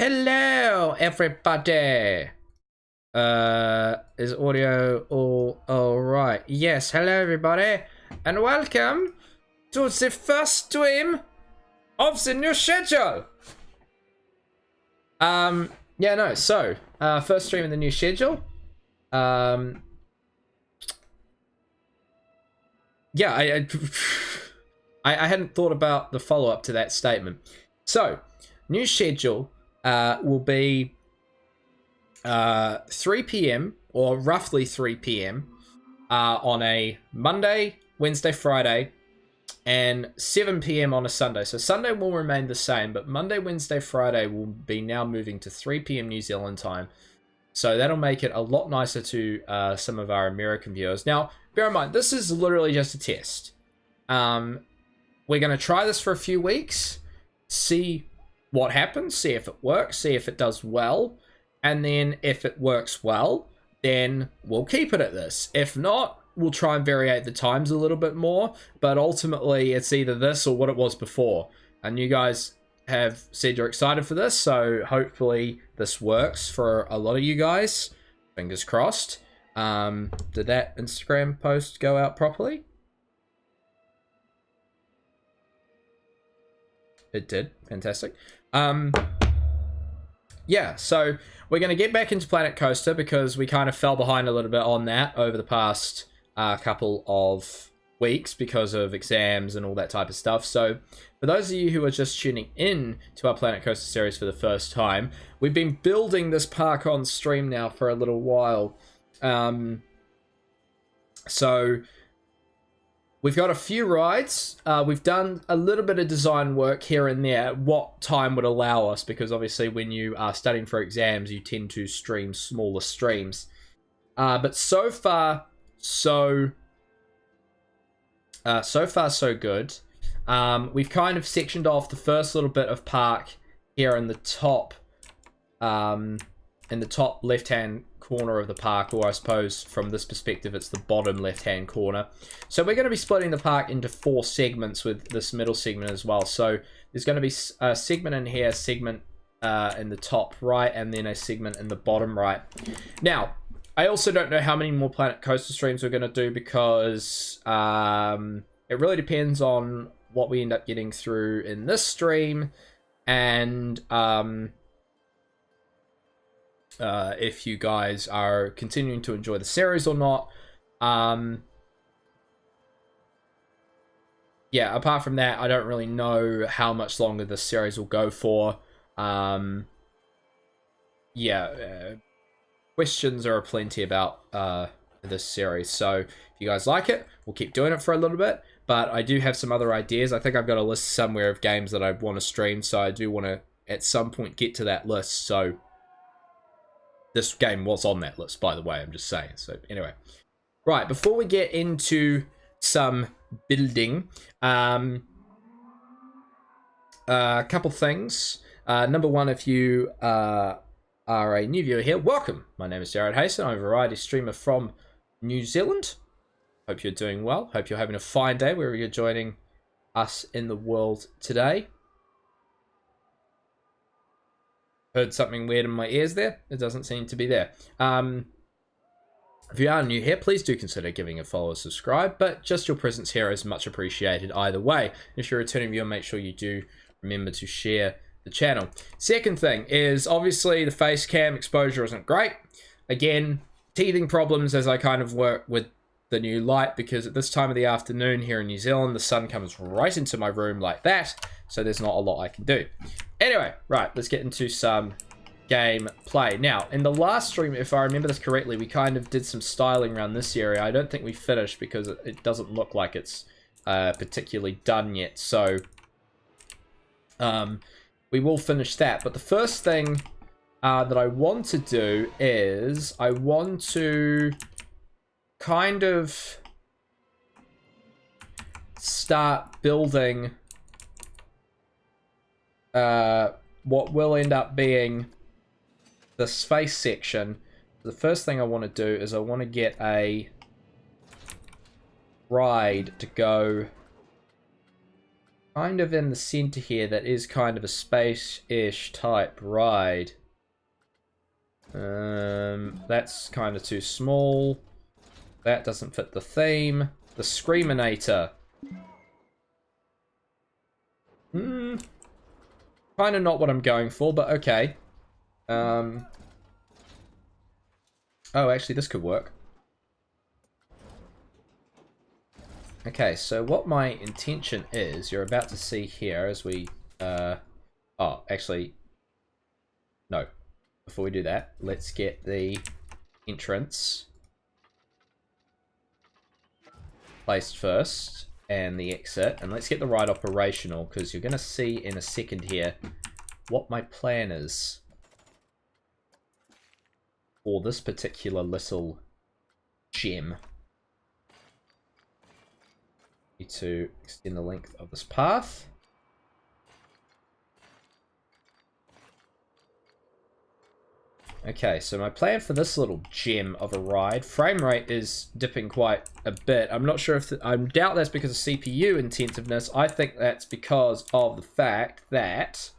Hello, everybody. Is audio all right? Yes. Hello, everybody, and welcome to the first stream of the new schedule. Yeah, no. So, first stream in the new schedule. Yeah, I hadn't thought about the follow up to that statement. So, new schedule will be 3 p.m. or roughly 3 p.m. On a Monday, Wednesday, Friday, and 7 p.m. on a Sunday. So Sunday will remain the same, but Monday, Wednesday, Friday will be now moving to 3 p.m. New Zealand time. So that'll make it a lot nicer to some of our American viewers. Now, bear in mind, this is literally just a test. We're going to try this for a few weeks, see what happens, see if it works, see if it does well, and then if it works well, then we'll keep it at this. If not, we'll try and variate the times a little bit more, but ultimately it's either this or what it was before. And you guys have said you're excited for this, so hopefully this works for a lot of you guys. Fingers crossed. Did that Instagram post go out properly? It did. Fantastic. Yeah, so we're going to get back into Planet Coaster because we kind of fell behind a little bit on that over the past couple of weeks because of exams and all that type of stuff. So for those of you who are just tuning in to our Planet Coaster series for the first time, we've been building this park on stream now for a little while. So we've got a few rides. We've done a little bit of design work here and there, what time would allow us, because obviously when you are studying for exams, you tend to stream smaller streams. But so far, so good. We've kind of sectioned off the first little bit of park here in the top left-hand corner of the park, or I suppose from this perspective it's the bottom left-hand corner. So we're going to be splitting the park into 4 segments with this middle segment as well. So there's going to be a segment in here, a segment in the top right, and then a segment in the bottom right. Now, I also don't know how many more Planet Coaster streams we're going to do because it really depends on what we end up getting through in this stream, and if you guys are continuing to enjoy the series or not. Yeah, apart from that, I don't really know how much longer this series will go for. Questions are plenty about this series, so if you guys like it, we'll keep doing it for a little bit. But I do have some other ideas. I think I've got a list somewhere of games that I want to stream, so I do want to at some point get to that list. So this game was on that list, by the way, I'm just saying. So anyway, right, before we get into some building, a couple things. Number one, if you are a new viewer here, welcome. My name is Jared Hayson. I'm a variety streamer from New Zealand. Hope you're doing well. Hope you're having a fine day wherever you're joining us in the world today. Heard something weird in my ears there. It doesn't seem to be there. If you are new here, please do consider giving a follow or subscribe, but just your presence here is much appreciated either way. If you're a returning viewer, make sure you do remember to share the channel. Second thing is, obviously, the face cam exposure isn't great. Again, teething problems as I kind of work with the new light, because at this time of the afternoon here in New Zealand, the sun comes right into my room like that, so there's not a lot I can do. Anyway, right, let's get into some game play. Now, in the last stream, if I remember this correctly, we kind of did some styling around this area. I don't think we finished because it doesn't look like it's particularly done yet, so we will finish that. But the first thing that I want to do is I want to kind of start building what will end up being the space section. The first thing I want to do is I want to get a ride to go kind of in the center here that is kind of a space-ish type ride. That's kind of too small. That doesn't fit the theme. The Screaminator. Kind of not what I'm going for, but okay. Oh, actually, this could work. Okay, so what my intention is, you're about to see here as we... oh, actually... No. Before we do that, let's get the entrance placed first, and the exit, and let's get the ride operational, because you're going to see in a second here what my plan is for this particular little gem. Need to extend the length of this path. Okay, so my plan for this little gem of a ride, frame rate is dipping quite a bit. I'm not sure if I doubt that's because of CPU intensiveness. I think that's because of the fact that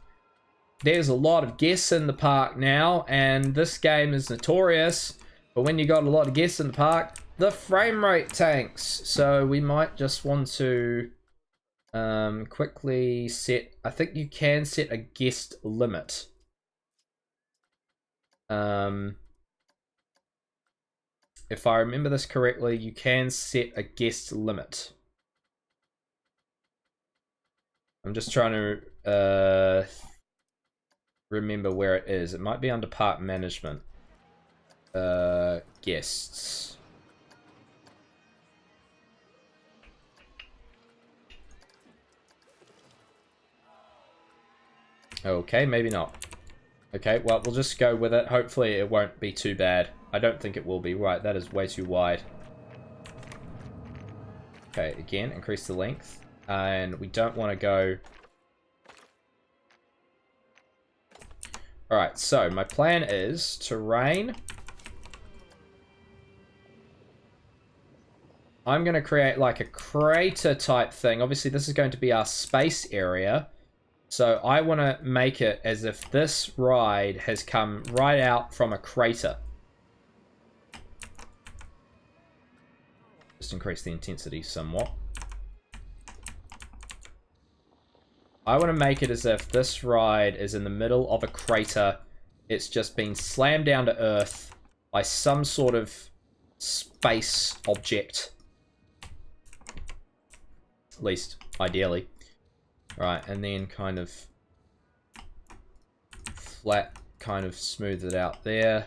there's a lot of guests in the park now, and this game is notorious. But when you got a lot of guests in the park, the frame rate tanks. So we might just want to quickly set. I think you can set a guest limit. If I remember this correctly, you can set a guest limit. I'm just trying to remember where it is. It might be under park management. Guests. Okay, maybe not. Okay, well, we'll just go with it. Hopefully it won't be too bad. I don't think it will be. Right, that is way too wide. Okay, again, increase the length. And we don't want to go... Alright, so my plan is terrain. I'm going to create like a crater type thing. Obviously, this is going to be our space area. So I want to make it as if this ride has come right out from a crater. Just increase the intensity somewhat. I want to make it as if this ride is in the middle of a crater. It's just been slammed down to Earth by some sort of space object. At least, ideally. Right, and then kind of flat, kind of smooth it out there.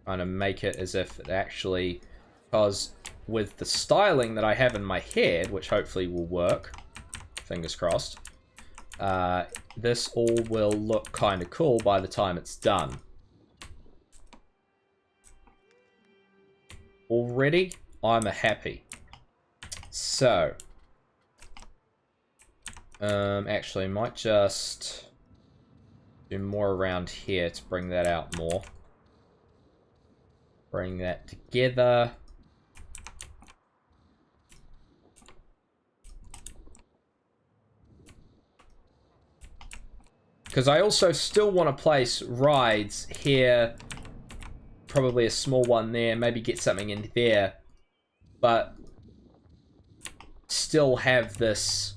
Kind of make it as if it actually, because with the styling that I have in my head, which hopefully will work, fingers crossed, this all will look kind of cool by the time it's done. Already, I'm happy. So... actually, might just do more around here to bring that out more. Bring that together. Because I also still want to place rides here. Probably a small one there. Maybe get something in there. But still have this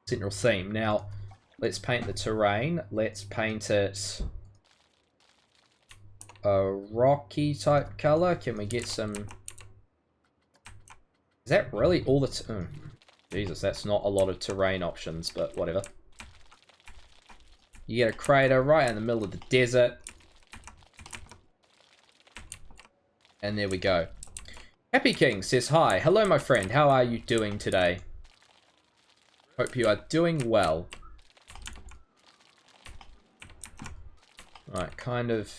central theme. Now, let's paint the terrain. Let's paint it a rocky type color. Can we get some... Is that really all the... Jesus, that's not a lot of terrain options, but whatever. You get a crater right in the middle of the desert. And there we go. Happy King says, hi. Hello, my friend. How are you doing today? Hope you are doing well. Right, kind of...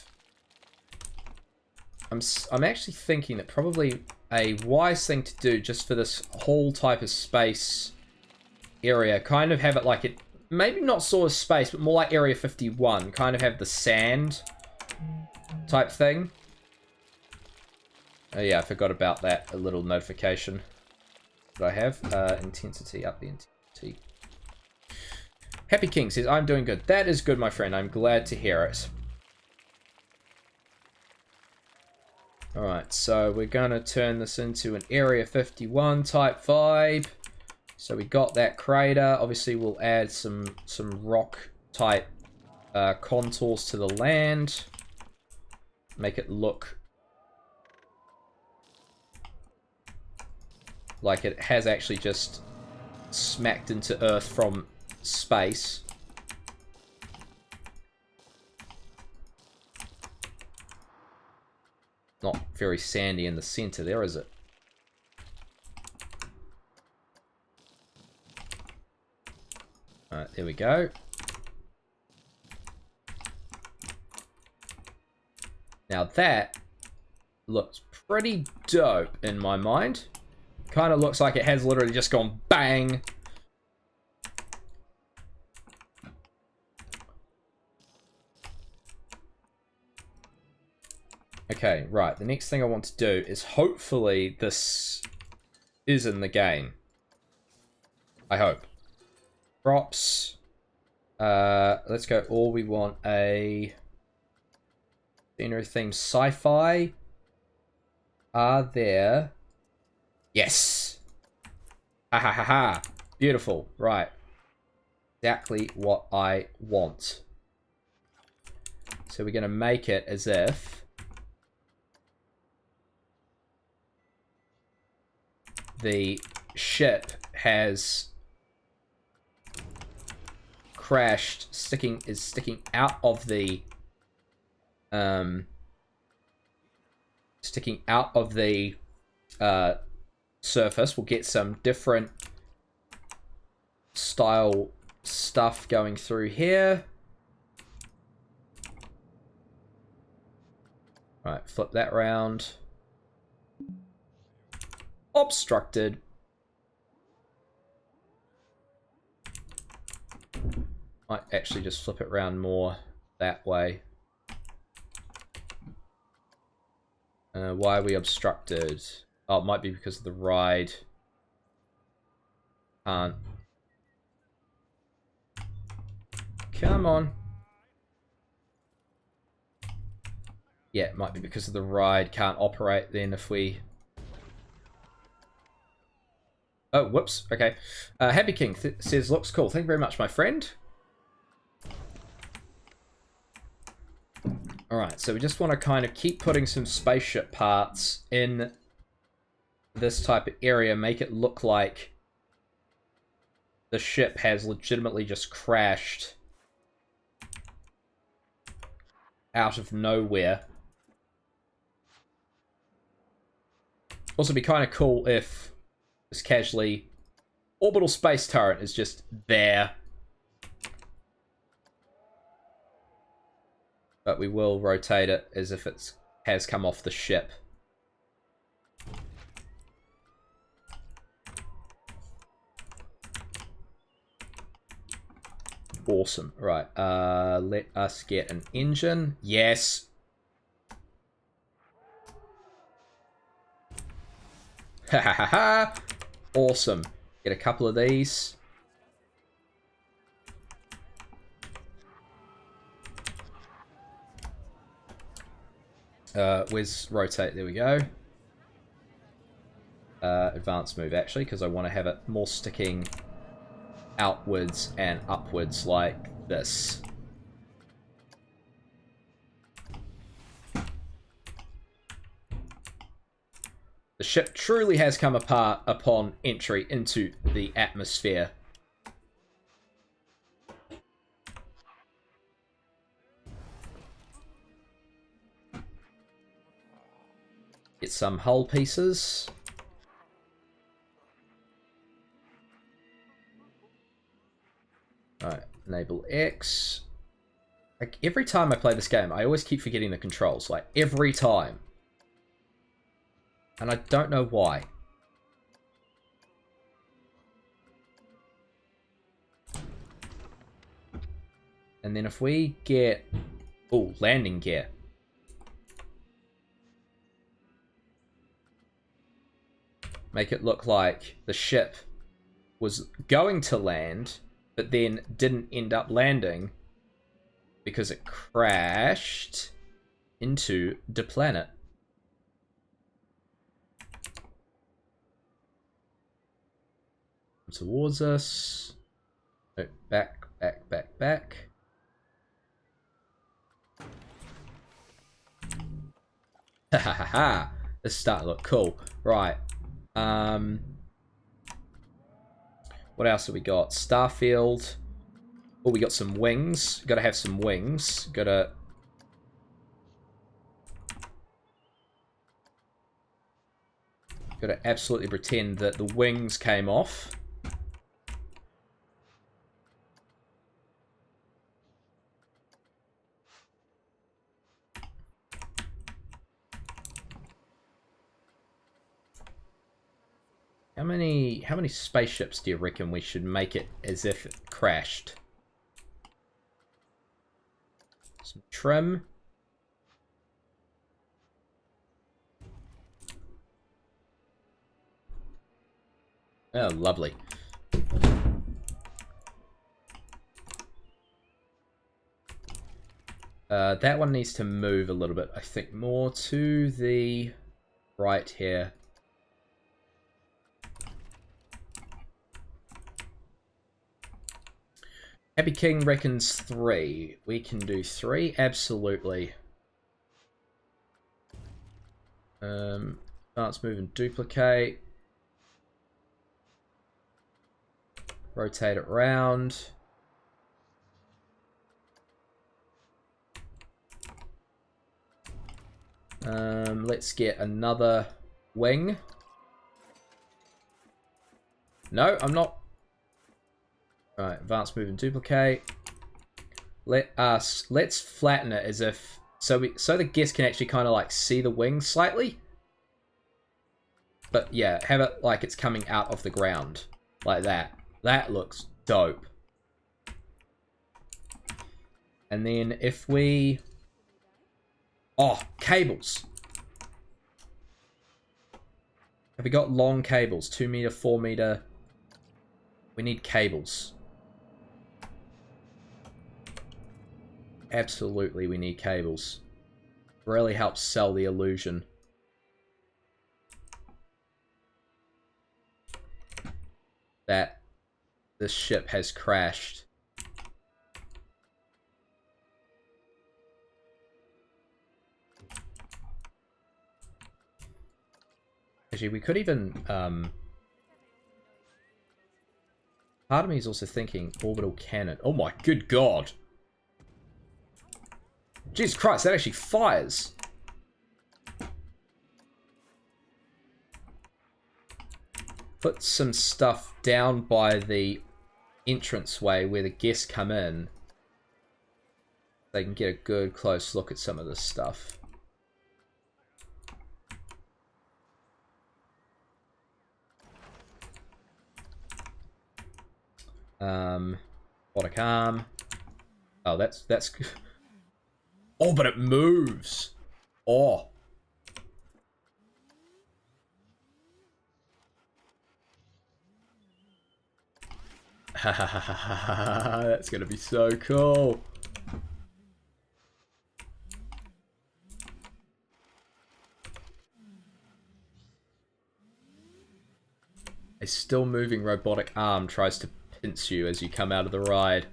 I'm actually thinking that probably a wise thing to do just for this whole type of space area, kind of have it like it... Maybe not sort of space, but more like Area 51. Kind of have the sand type thing. Oh yeah, I forgot about that. A little notification. that I have. Intensity, up the intensity. Happy King says, I'm doing good. That is good, my friend. I'm glad to hear it. Alright, so we're going to turn this into an Area 51 type vibe. So we got that crater. Obviously, we'll add some rock type contours to the land. Make it look like it has actually just smacked into Earth from space. Not very sandy in the center there, is it? Alright, there we go. Now that looks pretty dope in my mind. Kind of looks like it has literally just gone bang. Okay, right. The next thing I want to do is hopefully this is in the game. I hope. Props. Let's go. Or we want a scenery theme sci-fi. Are there? Yes. Ha ha ha ha. Beautiful. Right. Exactly what I want. So we're going to make it as if the ship has crashed, is sticking out of the surface. We'll get some different style stuff going through here. Right, flip that round. Obstructed. Might actually just flip it around more that way. Why are we obstructed? Oh, it might be because of the ride. Can't. Come on. Yeah, it might be because of the ride. Can't operate then if we... Oh, whoops. Okay. Happy King says, looks cool. Thank you very much, my friend. Alright, so we just want to kind of keep putting some spaceship parts in this type of area. Make it look like the ship has legitimately just crashed out of nowhere. Also, be kind of cool if just casually orbital space turret is just there. But we will rotate it as if it has come off the ship. Awesome. Right. Let us get an engine. Yes. Ha ha ha ha. Awesome. Get a couple of these. Where's rotate? There we go. Advanced move, actually, because I want to have it more sticking outwards and upwards like this. The ship truly has come apart upon entry into the atmosphere. Get some hull pieces. Alright, enable X. Like, every time I play this game, I always keep forgetting the controls. Like, every time. And I don't know why. And then if we get... Oh, landing gear. Make it look like the ship was going to land, but then didn't end up landing because it crashed into the planet. Towards us. Oh, back. Ha ha ha ha. This is starting to look cool. Right. What else have we got? Starfield. Oh, we got some wings. Gotta have some wings. Gotta absolutely pretend that the wings came off. How many spaceships do you reckon we should make it as if it crashed? Some trim. Oh, lovely. That one needs to move a little bit, I think, more to the right here. Happy King reckons 3. We can do 3, absolutely. Advance, move, and duplicate. Rotate it round. Let's get another wing. No, I'm not. Alright, advance, move, and duplicate. Let's flatten it as if so the guest can actually kind of like see the wings slightly. But yeah, have it like it's coming out of the ground like that. That looks dope. And then if we... Oh, cables. Have we got long cables? 2 meter, 4 meter. We need cables. Absolutely, we need cables. Really helps sell the illusion. That this ship has crashed. Actually, we could even... part of me is also thinking orbital cannon. Oh my good god! Jesus Christ, that actually fires! Put some stuff down by the entranceway where the guests come in. They can get a good close look at some of this stuff. Robotic arm. Oh, that's oh, but it moves. Oh. That's gonna be so cool. A still moving robotic arm tries to pinch you as you come out of the ride.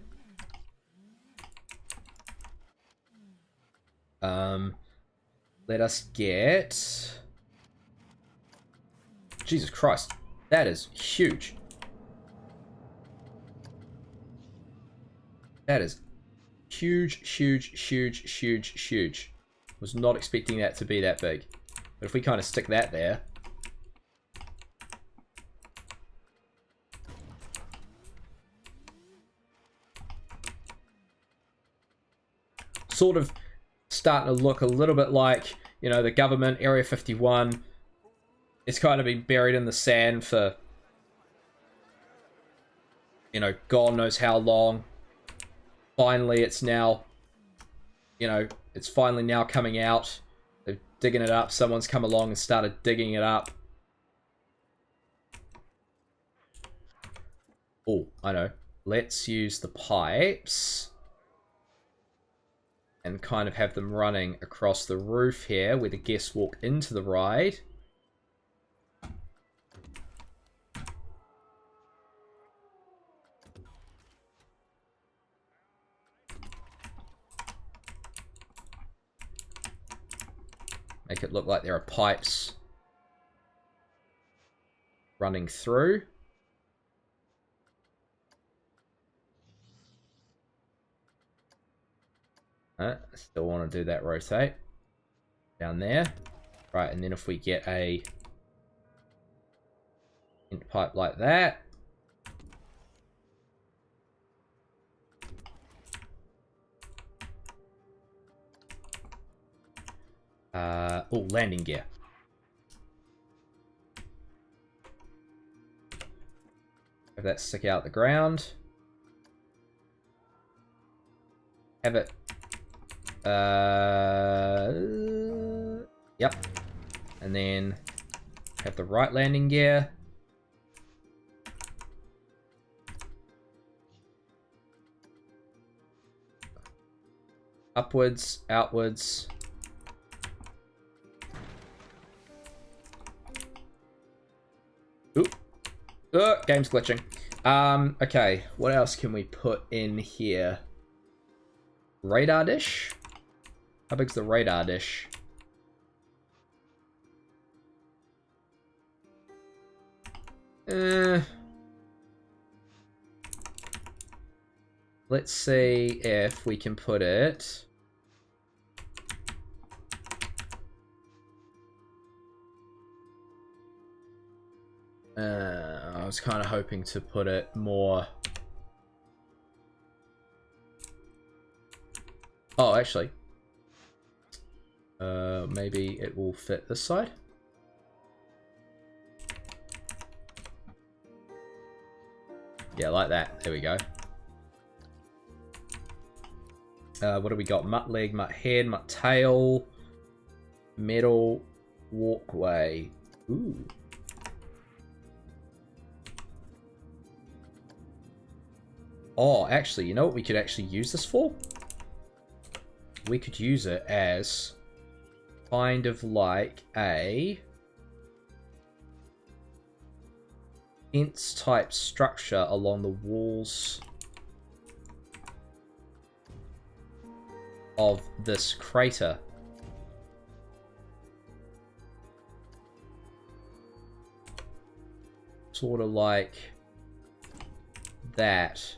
Let us get... Jesus Christ, that is huge. That is huge, huge, huge, huge, huge. Was not expecting that to be that big. But if we kind of stick that there... Sort of starting to look a little bit like, you know, the government, Area 51. It's kind of been buried in the sand for, you know, God knows how long. Finally, it's now, you know, it's finally now coming out. They're digging it up. Someone's come along and started digging it up. Oh, I know. Let's use the pipes and kind of have them running across the roof here where the guests walk into the ride. Make it look like there are pipes running through. Still want to do that rotate down there. Right, and then if we get a pipe like that. Oh, landing gear. Have that stick out the ground. Have it. Yep. And then have the right landing gear. Upwards, outwards. Oop. Game's glitching. Okay, what else can we put in here? Radar dish? How big's the radar dish? Let's see if we can put it... I was kind of hoping to put it more... Oh, actually. Maybe it will fit this side. Yeah, like that. There we go. What do we got? Mutt leg, mutt head, mutt tail, metal walkway. Ooh. Oh, actually, you know what we could actually use this for? We could use it as kind of like a fence type structure along the walls of this crater. Sort of like that.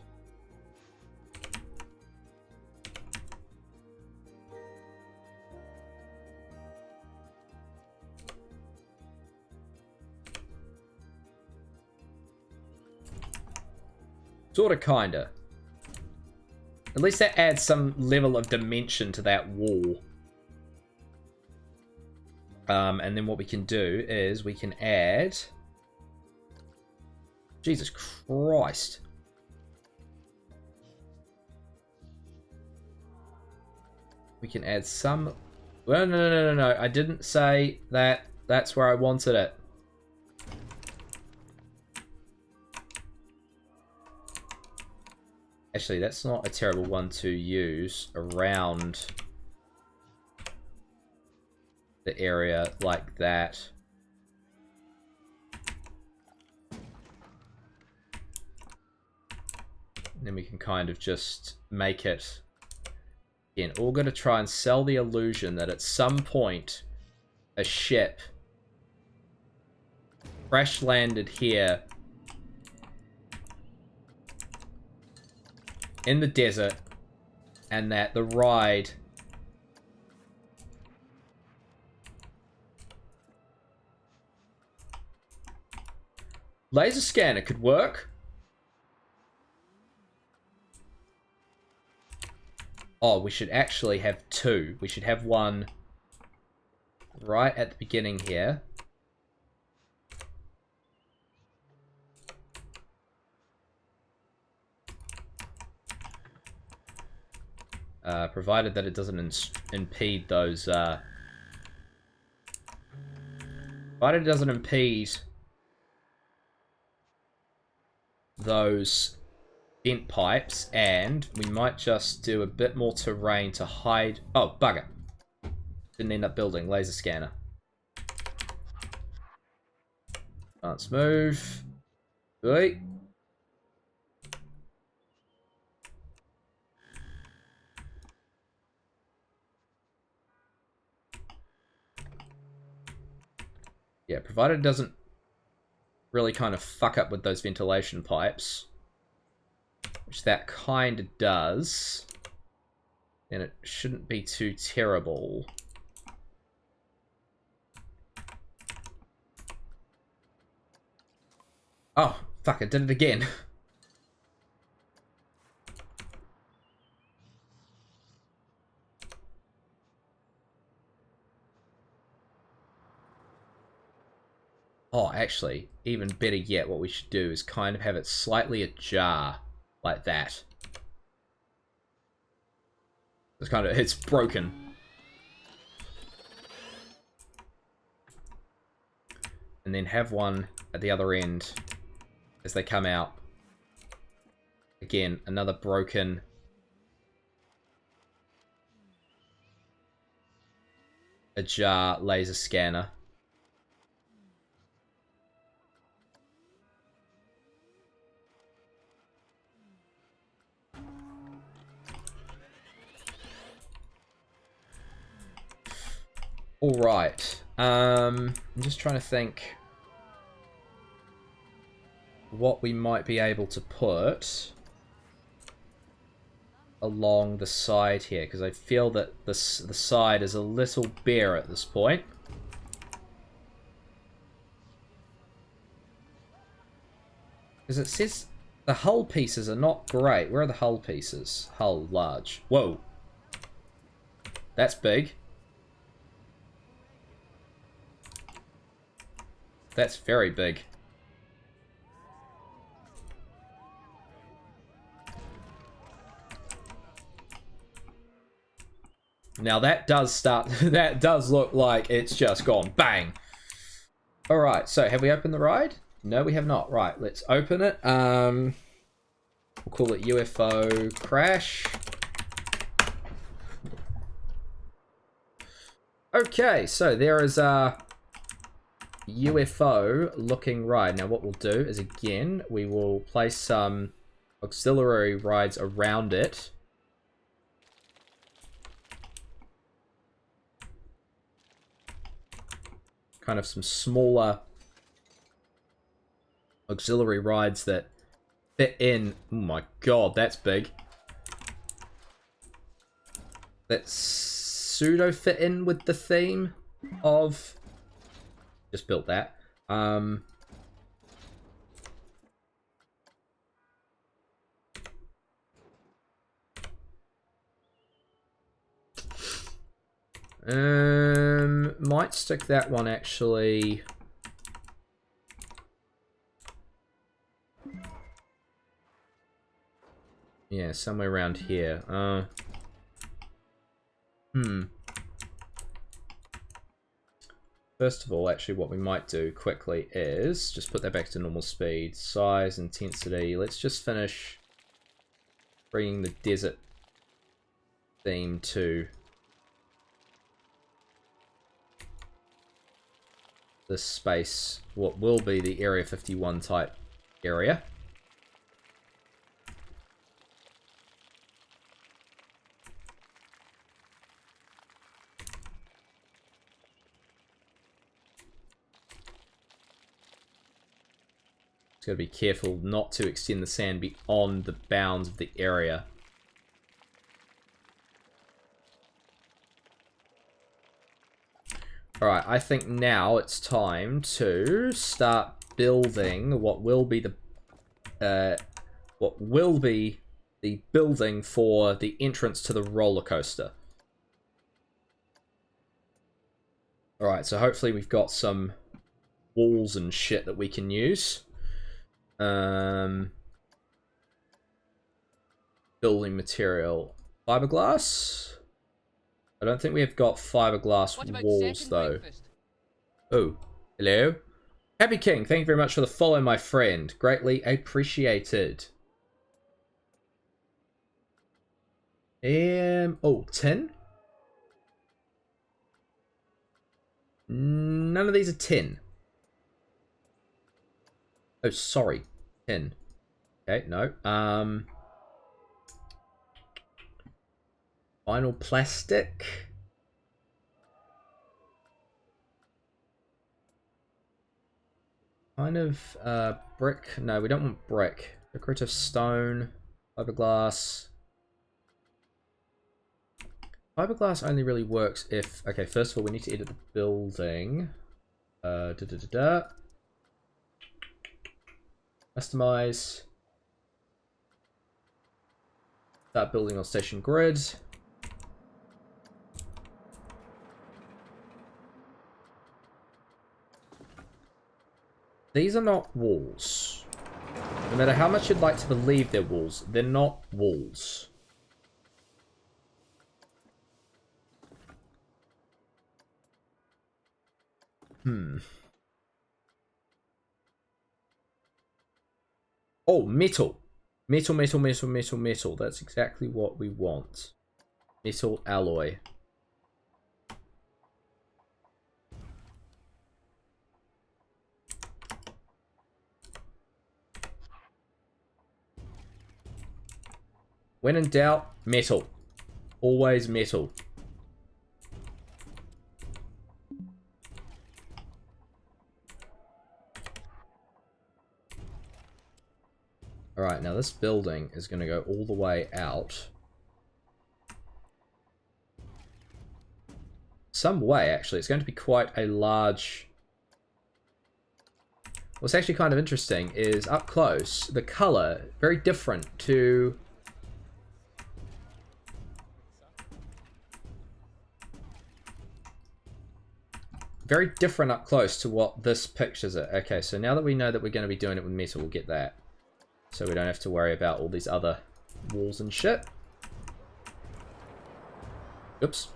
Sort of, kinda. At least that adds some level of dimension to that wall. And then what we can do is we can add... Jesus Christ. We can add some... Well, no. I didn't say that that's where I wanted it. Actually, that's not a terrible one to use around the area like that. And then we can kind of just make it... Again, all going to try and sell the illusion that at some point a ship crash landed here in the desert, and that the ride laser scanner could work. Oh, we should actually have two. We should have one right at the beginning here. Provided that it doesn't impede those... provided it doesn't impede those vent pipes, and we might just do a bit more terrain to hide. Oh, bugger. Didn't end up building laser scanner. Can't move. Wait. Yeah, provided it doesn't really kind of fuck up with those ventilation pipes, which that kind of does, then it shouldn't be too terrible. Oh, fuck, I did it again. Oh, actually, even better yet, what we should do is kind of have it slightly ajar, like that. It's broken. And then have one at the other end as they come out. Again, another broken ajar laser scanner. Alright, I'm just trying to think what we might be able to put along the side here, because I feel that the side is a little bare at this point. Because it says the hull pieces are not great. Where are the hull pieces? Hull, large. Whoa. That's big. That's very big. Now that does start, that does look like it's just gone bang. Alright, so have we opened the ride? No, we have not. Right, let's open it. We'll call it UFO crash. Okay, so there is a UFO looking ride. Now what we'll do is, again, we will place some auxiliary rides around it. Kind of some smaller auxiliary rides that fit in. Oh my god, that's big. That pseudo fit in with the theme of... Just built that. Might stick that one actually. Yeah, somewhere around here. First of all, actually, what we might do quickly is just put that back to normal speed, size, intensity. Let's just finish bringing the desert theme to this space, what will be the Area 51 type area. Just gotta be careful not to extend the sand beyond the bounds of the area. Alright, I think now it's time to start building what will be the building for the entrance to the roller coaster. Alright, so hopefully we've got some walls and shit that we can use. Building material. Fiberglass? I don't think we have got fiberglass walls, though. Oh, hello? Happy King, thank you very much for the follow, my friend. Greatly appreciated. Oh, tin? None of these are tin. Oh, sorry. Tin. Okay, no. Vinyl plastic. Kind of brick. No, we don't want brick. Decorative stone. Fiberglass. Fiberglass only really works if... Okay, first of all, we need to edit the building. Customize. Start building on station grid. These are not walls. No matter how much you'd like to believe they're walls, they're not walls. Oh, metal. Metal, metal, metal, metal, metal. That's exactly what we want. Metal alloy. When in doubt, metal. Always metal. Alright, now this building is going to go all the way out. Some way, actually. It's going to be quite a large... What's actually kind of interesting is up close, the color, very different to... Very different up close to what this pictures it. Okay, so now that we know that we're going to be doing it with metal, we'll get that. So we don't have to worry about all these other walls and shit. Oops.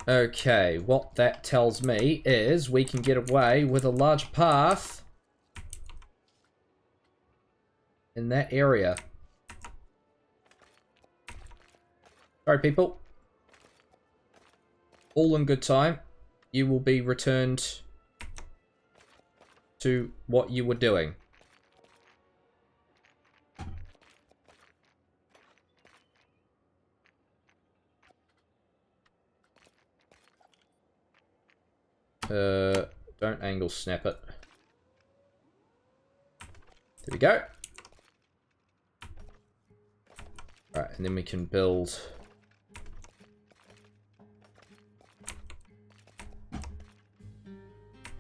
Okay, what that tells me is we can get away with a large path in that area. Sorry, people. All in good time. You will be returned to what you were doing. Don't angle snap it. There we go. Alright, and then we can build...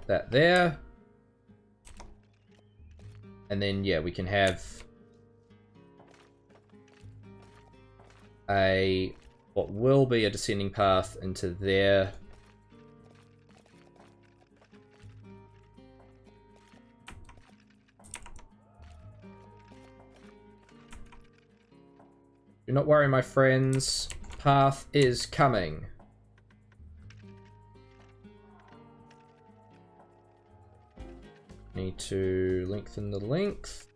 that there. And then, yeah, we can have a... what will be a descending path into there. Do not worry, my friends. Path is coming. Need to lengthen the length.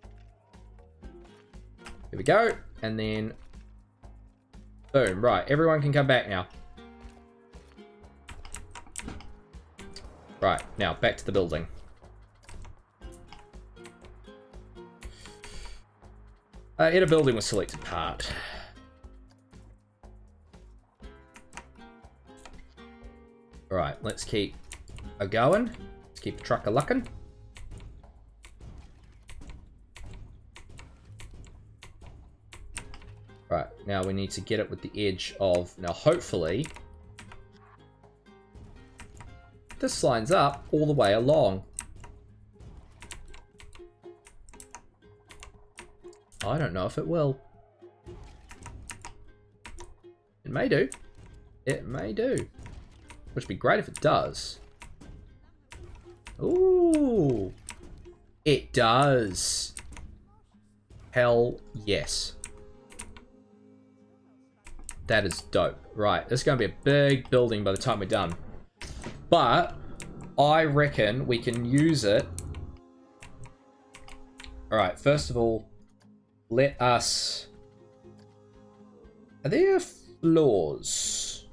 Here we go. And then... boom. Right, everyone can come back now. Right, now back to the building. In a building with selected part. Alright, let's keep a going. Let's keep the truck a luckin'. Right, now we need to get it with the edge of... now, hopefully... this lines up all the way along. I don't know if it will. It may do. It may do. Which would be great if it does. Ooh. It does. Hell yes. That is dope. Right, this is going to be a big building by the time we're done. But I reckon we can use it. Alright, first of all, let us... Are there floors?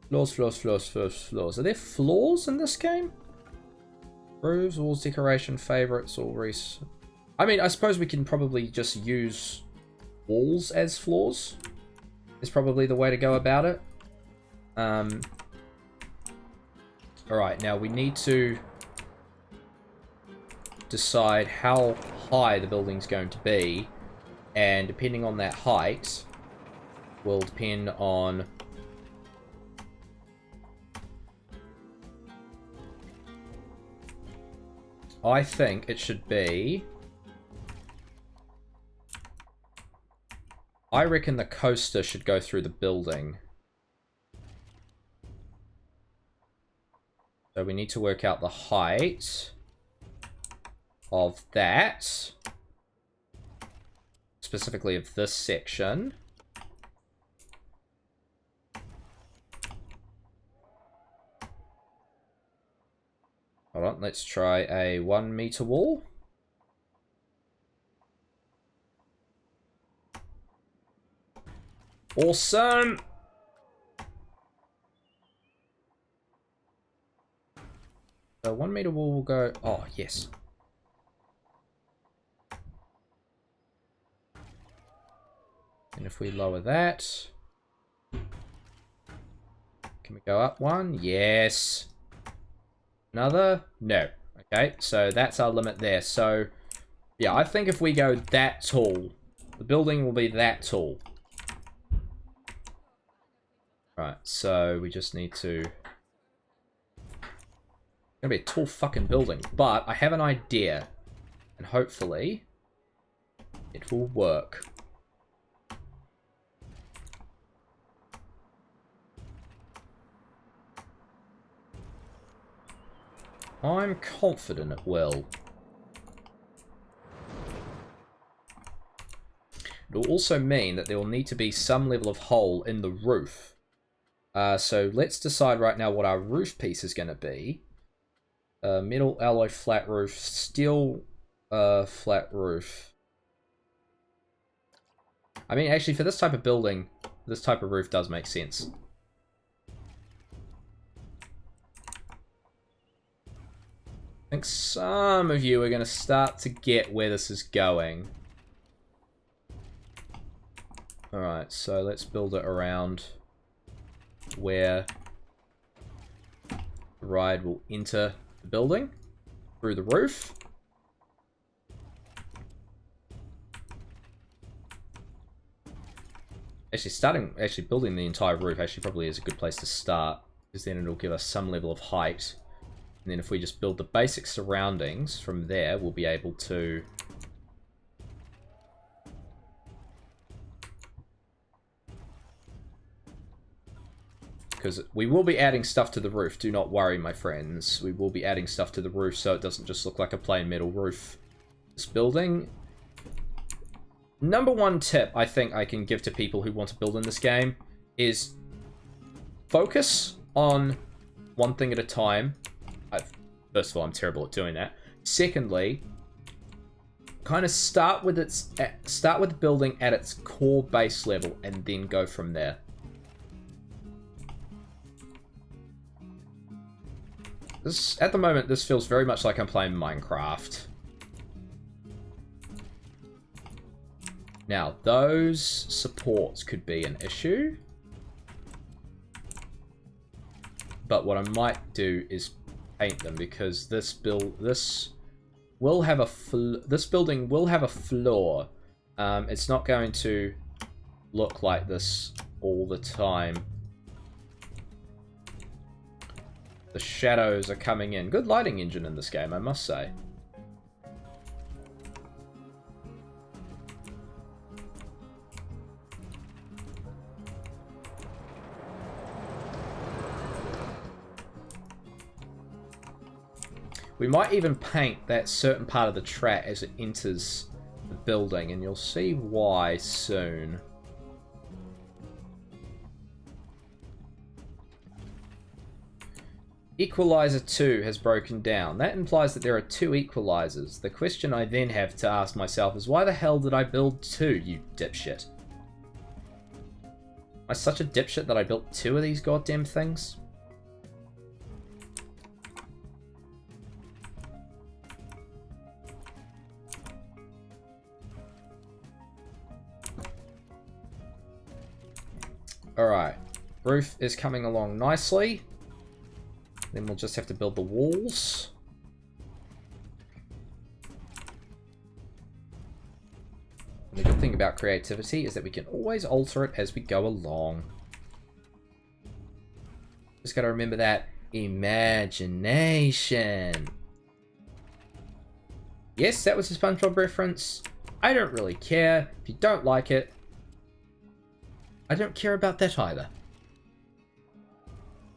Floors. Are there floors in this game? Roofs, walls, decoration, favorites, all res... I mean, I suppose we can probably just use walls as floors. Is probably the way to go about it. Alright, now we need to decide how high the building's going to be, and depending on that height will depend on I think it should be, I reckon the coaster should go through the building. So we need to work out the height of that, specifically of this section. Hold on, let's try a 1 meter wall. Awesome! So 1 meter wall will go... Oh, yes. And if we lower that... Can we go up 1? Yes! Another? No. Okay, so that's our limit there. So, yeah, I think if we go that tall, the building will be that tall. Right, so we just need to... It's gonna be a tall fucking building, but I have an idea, and hopefully it will work. I'm confident it will. It will also mean that there will need to be some level of hole in the roof. So let's decide right now what our roof piece is going to be. Metal alloy flat roof, steel flat roof. I mean, actually, for this type of building, this type of roof does make sense. I think some of you are going to start to get where this is going. Alright, so let's build it around where the ride will enter the building through the roof. Actually building the entire roof actually probably is a good place to start, because then it'll give us some level of height. And then if we just build the basic surroundings from there, we'll be able to... Because we will be adding stuff to the roof, do not worry, my friends. We will be adding stuff to the roof so it doesn't just look like a plain metal roof. This building... Number one tip I think I can give to people who want to build in this game is focus on one thing at a time. First of all, I'm terrible at doing that. Secondly, kind of start with the building at its core base level and then go from there. At the moment, this feels very much like I'm playing Minecraft. Now, those supports could be an issue. But what I might do is paint them, because this building will have a floor. It's not going to look like this all the time. The shadows are coming in. Good lighting engine in this game, I must say. We might even paint that certain part of the track as it enters the building, and you'll see why soon. Equalizer 2 has broken down. That implies that there are 2 equalizers. The question I then have to ask myself is, why the hell did I build 2, you dipshit? Am I such a dipshit that I built 2 of these goddamn things? Alright. Roof is coming along nicely. Then we'll just have to build the walls. And the good thing about creativity is that we can always alter it as we go along. Just gotta remember that imagination. Yes, that was a SpongeBob reference. I don't really care. If you don't like it, I don't care about that either.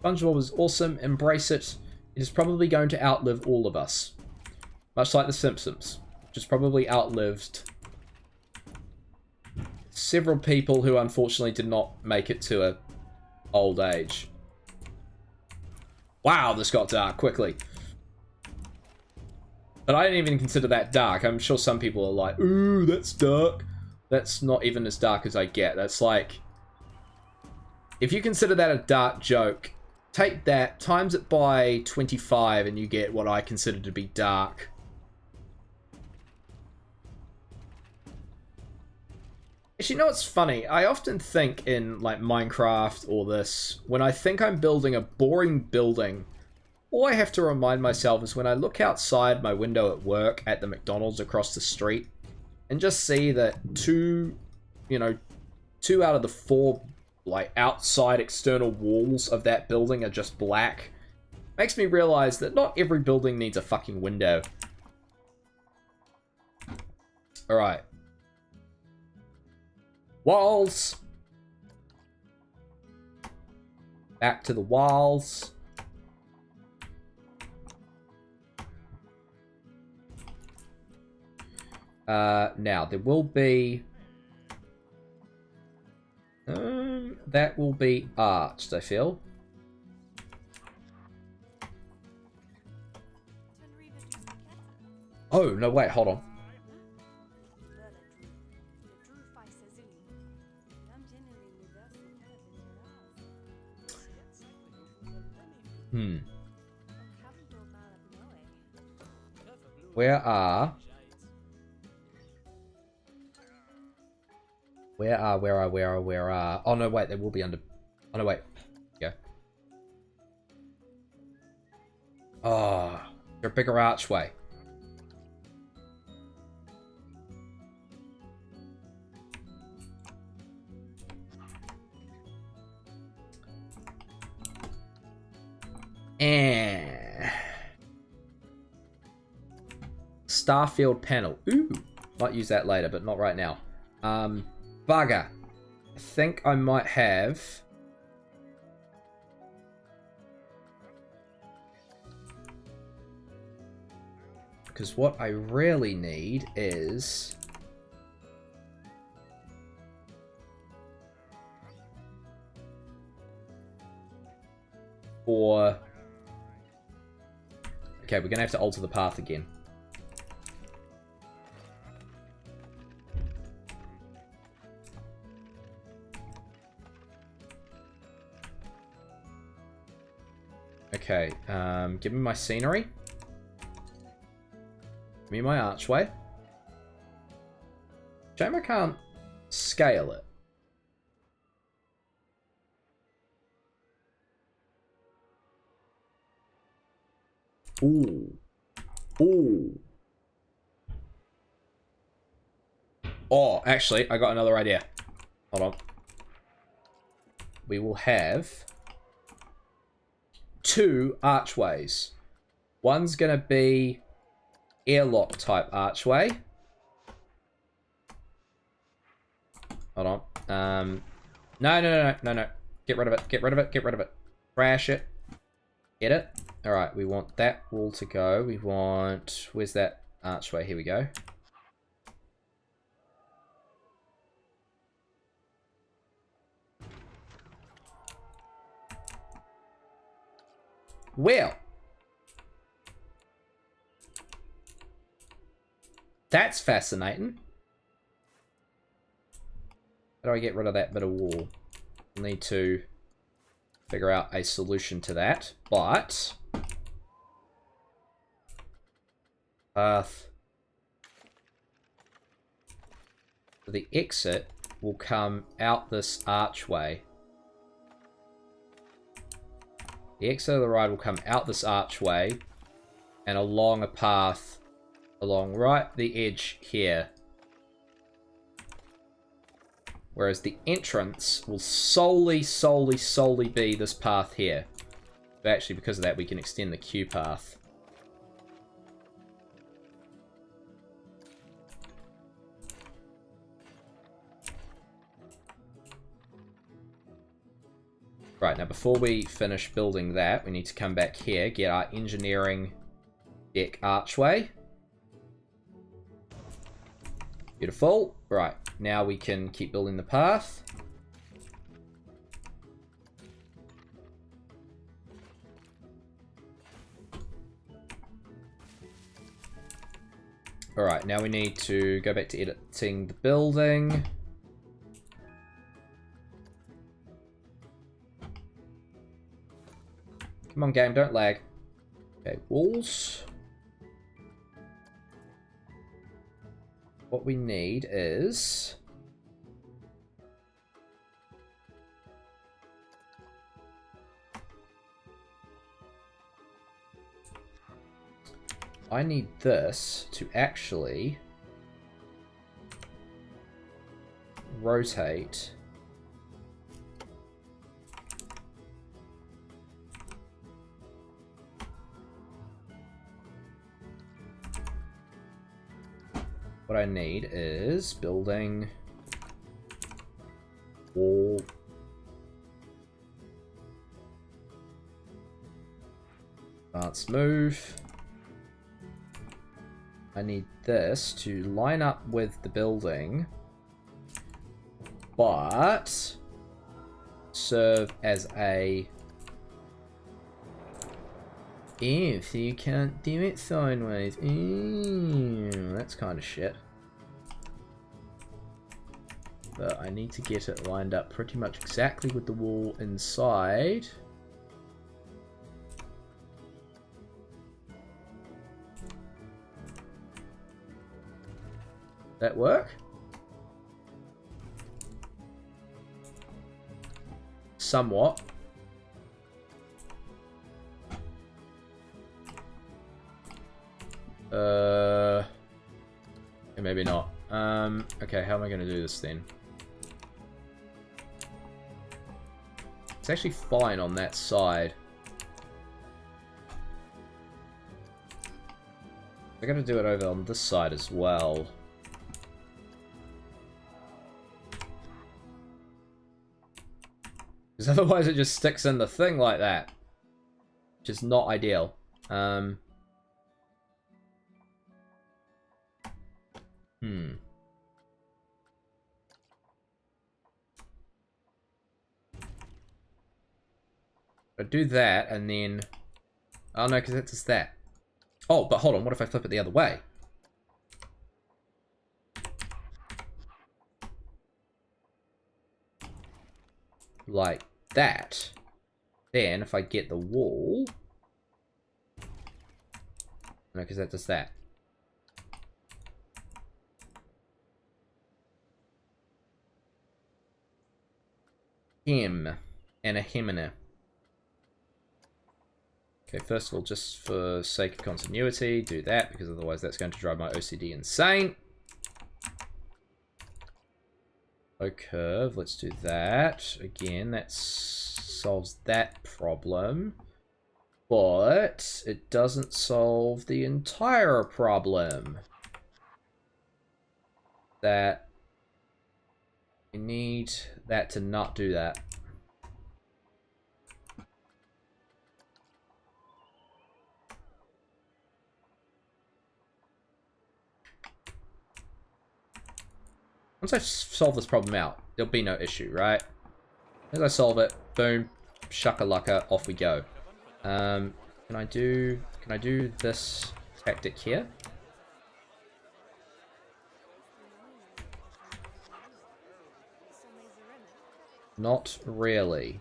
SpongeBob is awesome. Embrace it. It is probably going to outlive all of us. Much like The Simpsons. Which has probably outlived several people who unfortunately did not make it to a old age. Wow, this got dark quickly. But I didn't even consider that dark. I'm sure some people are like, ooh, that's dark. That's not even as dark as I get. That's like, if you consider that a dark joke, take that, times it by 25, and you get what I consider to be dark. Actually, you know what's funny? I often think in, like, Minecraft or this, when I think I'm building a boring building, all I have to remind myself is when I look outside my window at work at the McDonald's across the street, and just see that two out of the 4 like outside external walls of that building are just black, makes me realize that not every building needs a fucking window. Alright. Walls. Back to the walls. Now, there will be... that will be arched, I feel. Oh, no, wait, hold on. Where are... Where are... Oh, no, wait, they will be under... Oh, no, wait. Yeah. Oh, they're a bigger archway. Starfield panel. Ooh. Might use that later, but not right now. Bugger. I think I might have... Because what I really need is... for... Okay, we're going to have to alter the path again. Okay, give me my scenery. Give me my archway. Shame I can't scale it. Ooh. Ooh. Oh, actually, I got another idea. Hold on. We will have 2 archways. One's gonna be airlock type archway. Hold on. No. Get rid of it. Get rid of it. Get rid of it. Crash it. Get it? Alright, we want that wall to go. We want... Where's that archway? Here we go. Well. That's fascinating. How do I get rid of that bit of wall? I'll need to figure out a solution to that, but path. The exit will come out this archway. The exit of the ride will come out this archway and along a path along right the edge here. Whereas the entrance will solely be this path here. But actually, because of that, we can extend the queue path. Right, now before we finish building that, we need to come back here, get our engineering deck archway. Beautiful. Right, now we can keep building the path. Alright, now we need to go back to editing the building. Come on, game, don't lag. Okay, walls. What we need is... I need this to actually rotate what I need is building wall advance move. I need this to line up with the building, but serve as a... Ew, so you can't do it sideways. Ew, that's kind of shit. But I need to get it lined up pretty much exactly with the wall inside. That work? Somewhat. Maybe not. Okay, how am I going to do this then? It's actually fine on that side. I got to do it over on this side as well. Because otherwise it just sticks in the thing like that. Which is not ideal. I do that and then... Oh no, because it's just that. Oh, but hold on, what if I flip it the other way? Like that. Then if I get the wall... No, because that does that. Hem. And a hemina. Okay, first of all, just for sake of continuity, do that, because otherwise that's going to drive my OCD insane. O curve, let's do that. Again, that solves that problem. But it doesn't solve the entire problem. That we need that to not do that. Once I solve this problem out, there'll be no issue, right? As I solve it, boom, shakalaka, off we go. Can I do this tactic here? Not really.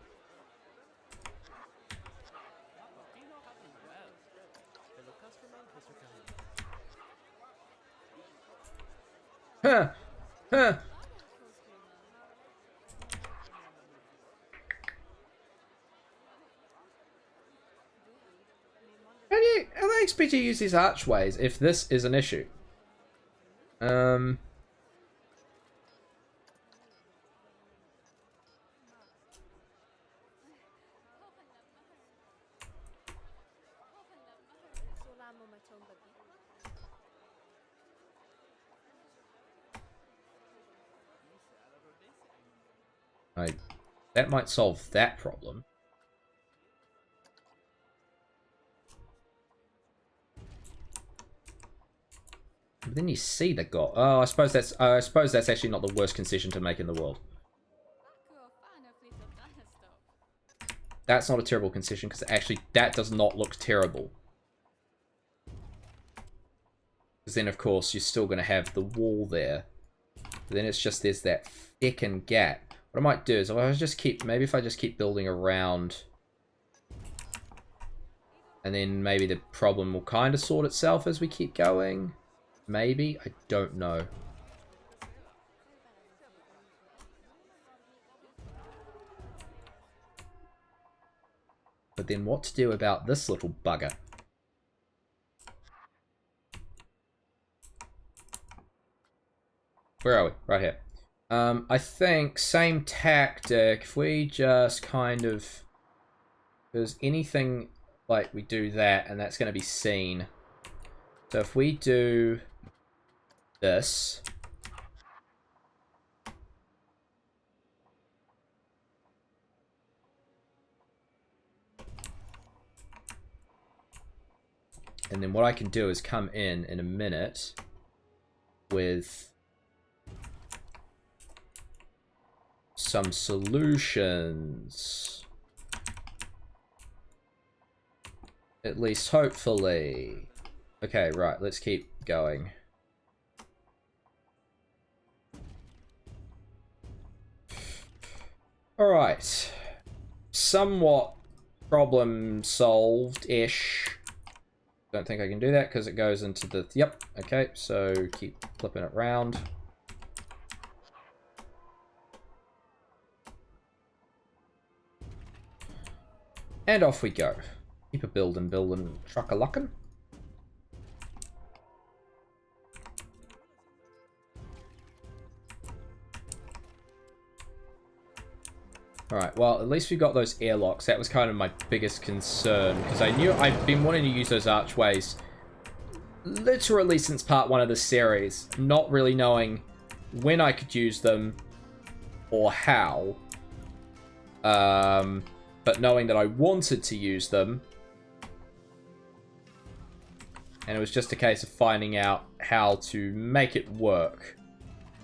Huh. Huh. How do they expect you to use these archways if this is an issue? That might solve that problem. But then you see the god. Oh, I suppose that's actually not the worst concession to make in the world. That's not a terrible concession because actually that does not look terrible. Because then of course you're still going to have the wall there. But then it's just there's that frickin' gap. What I might do is if I just keep building around, and then maybe the problem will kind of sort itself as we keep going. Maybe, I don't know. But then what to do about this little bugger? Where are we? Right here. I think same tactic. If we just kind of, because anything like we do that, and that's going to be seen. So if we do this, and then what I can do is come in a minute with some solutions. At least hopefully. Okay, right, let's keep going. Alright. Somewhat problem solved-ish. Don't think I can do that because it goes into the... Yep, okay, so keep flipping it round. And off we go. Keep a building, truck-a-luckin'. Alright, well, at least we got those airlocks. That was kind of my biggest concern, because I knew I've been wanting to use those archways literally since part 1 of the series, not really knowing when I could use them or how. But knowing that I wanted to use them. And it was just a case of finding out how to make it work.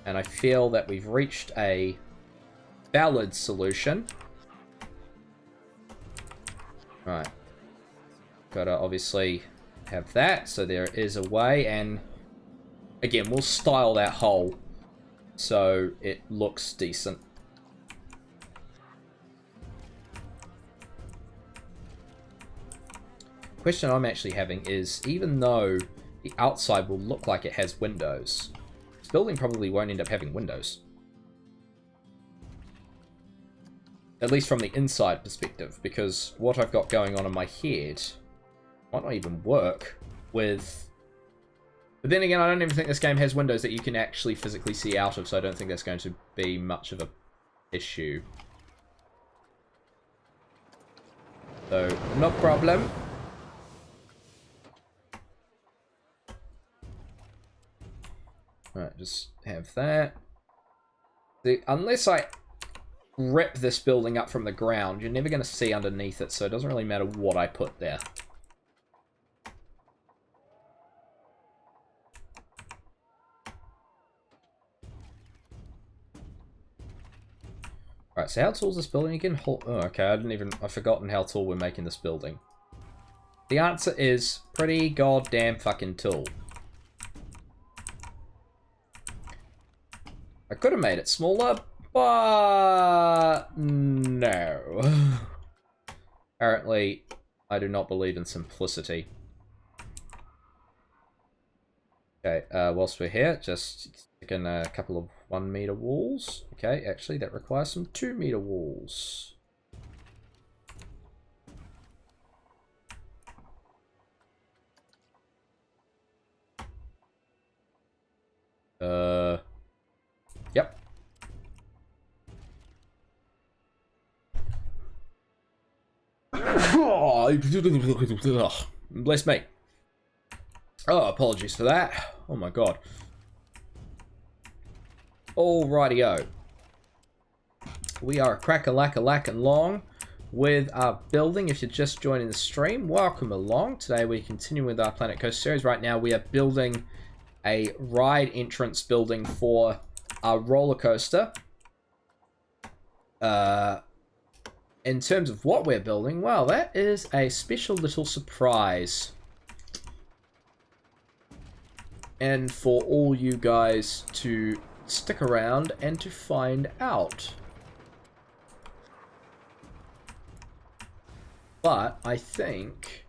And I feel that we've reached a valid solution. Right. Gotta obviously have that, so there is a way, and again, we'll style that hole so it looks decent. Question I'm actually having is, even though the outside will look like it has windows, this building probably won't end up having windows. At least from the inside perspective, because what I've got going on in my head might not even work with... But then again, I don't even think this game has windows that you can actually physically see out of, so I don't think that's going to be much of a issue. So, no problem. Right, just have that. Unless I rip this building up from the ground, you're never going to see underneath it, so it doesn't really matter what I put there. Right, so how tall is this building again? Oh, okay, I've forgotten how tall we're making this building. The answer is pretty goddamn fucking tall. I could have made it smaller, but no. Apparently, I do not believe in simplicity. Okay, whilst we're here, just stick in a couple of 1 meter walls. Okay, actually, that requires some 2 meter walls. Yep. Bless me. Oh, apologies for that. Oh my god. Alrighty-o. We are crack-a-lack-a-lack-and long with our building. If you're just joining the stream, welcome along. Today we continue with our Planet Coaster series. Right now we are building a ride entrance building for our roller coaster. In terms of what we're building, well, that is a special little surprise. And for all you guys to stick around and to find out. But I think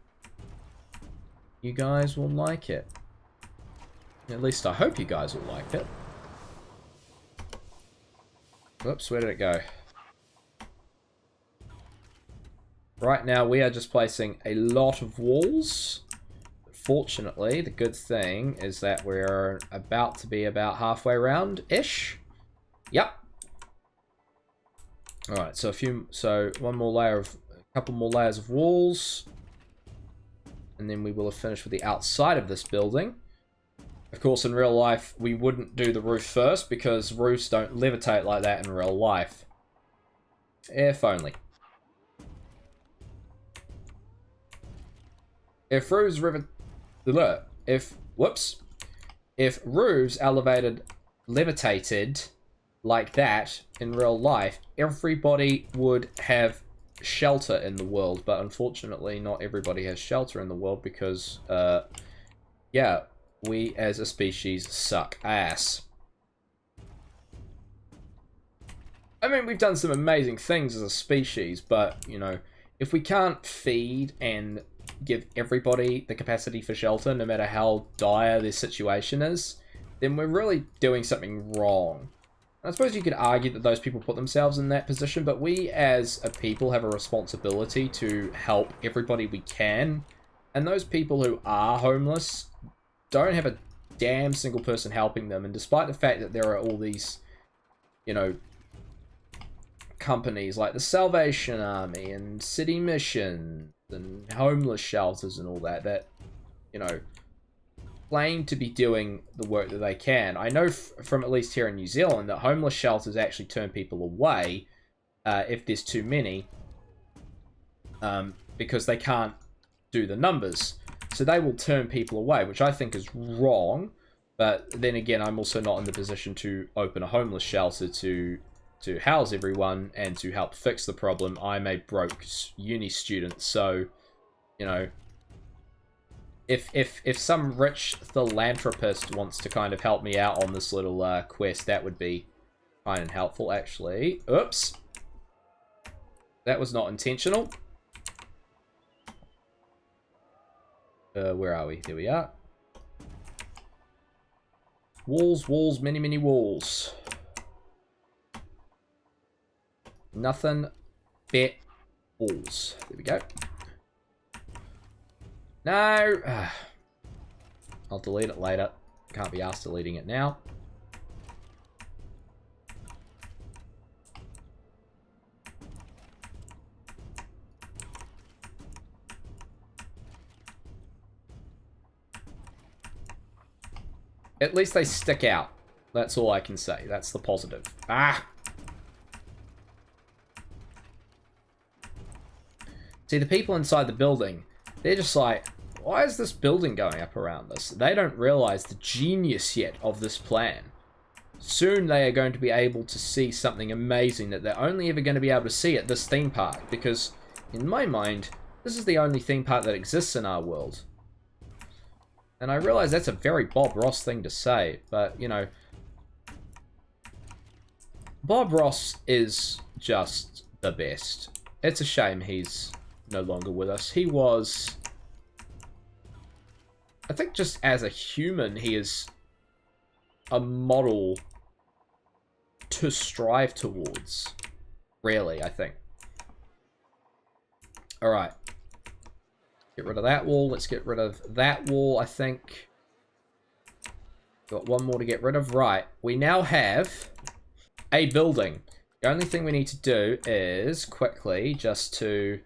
you guys will like it. At least I hope you guys will like it. Whoops, where did it go? Right now we are just placing a lot of walls. Fortunately, the good thing is that we're about to be about halfway around-ish. Yep. Alright, so one more layer of, a couple more layers of walls. And then we will have finished with the outside of this building. Of course, in real life, we wouldn't do the roof first because roofs don't levitate like that in real life. If only. If roofs if roofs levitated like that in real life, everybody would have shelter in the world. But unfortunately, not everybody has shelter in the world because, yeah, we as a species suck ass. I mean, we've done some amazing things as a species, but, you know, if we can't feed and give everybody the capacity for shelter, no matter how dire their situation is, then we're really doing something wrong. I suppose you could argue that those people put themselves in that position, but we as a people have a responsibility to help everybody we can. And those people who are homeless don't have a damn single person helping them. And despite the fact that there are all these, you know, companies like the Salvation Army and City Mission and homeless shelters and all that, that, you know, claim to be doing the work that they can. I know from at least here in New Zealand that homeless shelters actually turn people away if there's too many, because they can't do the numbers. So they will turn people away, which I think is wrong. But then again, I'm also not in the position to open a homeless shelter to house everyone and to help fix the problem. I'm a broke uni student, so, you know, if some rich philanthropist wants to kind of help me out on this little quest, that would be kind of helpful, actually. Oops. That was not intentional. Where are we? There we are. Walls, walls, many, many walls. Nothing but walls. There we go. No! I'll delete it later. Can't be asked deleting it now. At least they stick out. That's all I can say. That's the positive. Ah! See, the people inside the building, they're just like, why is this building going up around us? They don't realize the genius yet of this plan. Soon they are going to be able to see something amazing that they're only ever going to be able to see at this theme park. Because, in my mind, This is the only theme park that exists in our world. And I realize that's a very Bob Ross thing to say, but, you know, Bob Ross is just the best. It's a shame he's no longer with us. He was... I think just as a human, he is a model to strive towards. Really, I think. Alright. Get rid of that wall. Let's get rid of that wall, I think. Got one more to get rid of. Right. We now have a building. The only thing we need to do is quickly just to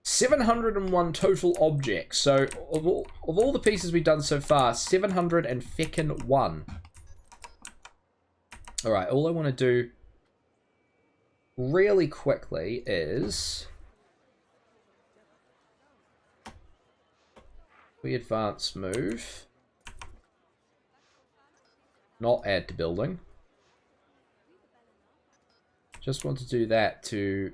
701 total objects. So of all the pieces we've done so far, 701. All right, all I want to do really quickly is we advance move, not add to building. Just want to do that to...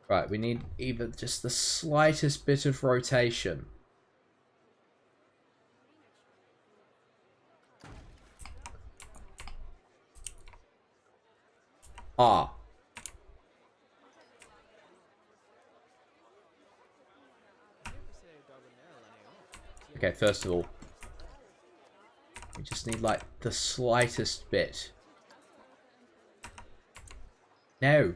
Right, we need even just the slightest bit of rotation. Ah. Okay, first of all, we just need, like, the slightest bit. No.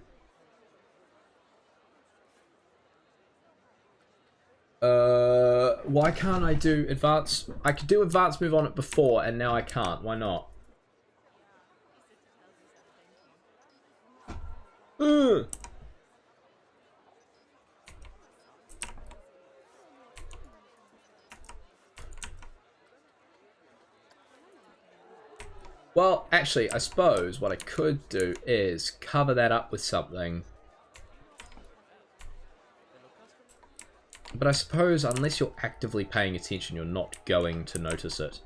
Why can't I do advance? I could do advance move on it before, and now I can't. Why not? Ugh. Well, actually, I suppose what I could do is cover that up with something. But I suppose unless you're actively paying attention, you're not going to notice it.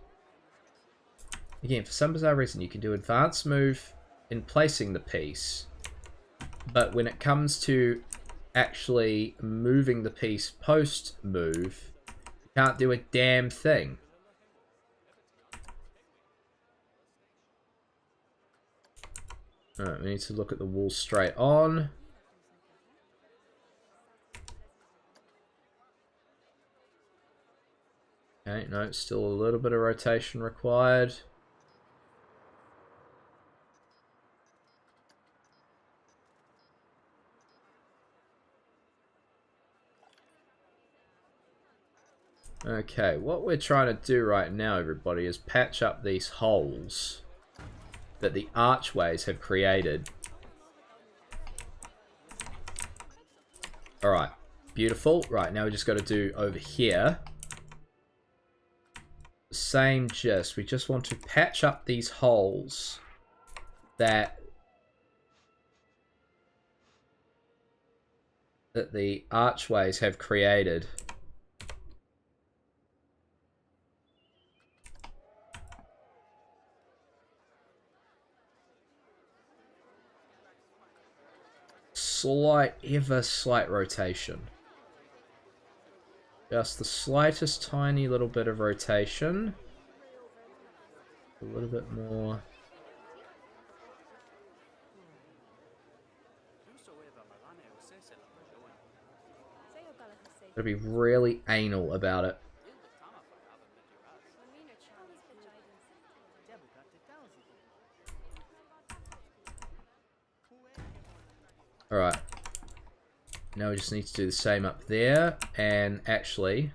Again, for some bizarre reason, you can do advance move in placing the piece. But when it comes to actually moving the piece post move, you can't do a damn thing. Alright, we need to look at the wall straight on. Okay, no, still a little bit of rotation required. Okay, what we're trying to do right now, everybody, is patch up these holes that the archways have created. Alright, beautiful. Right, now we just got to do over here. Same gist. We just want to patch up these holes that the archways have created. Ever slight rotation. Just the slightest tiny little bit of rotation. A little bit more. Gotta be really anal about it. Alright. Now we just need to do the same up there, and actually...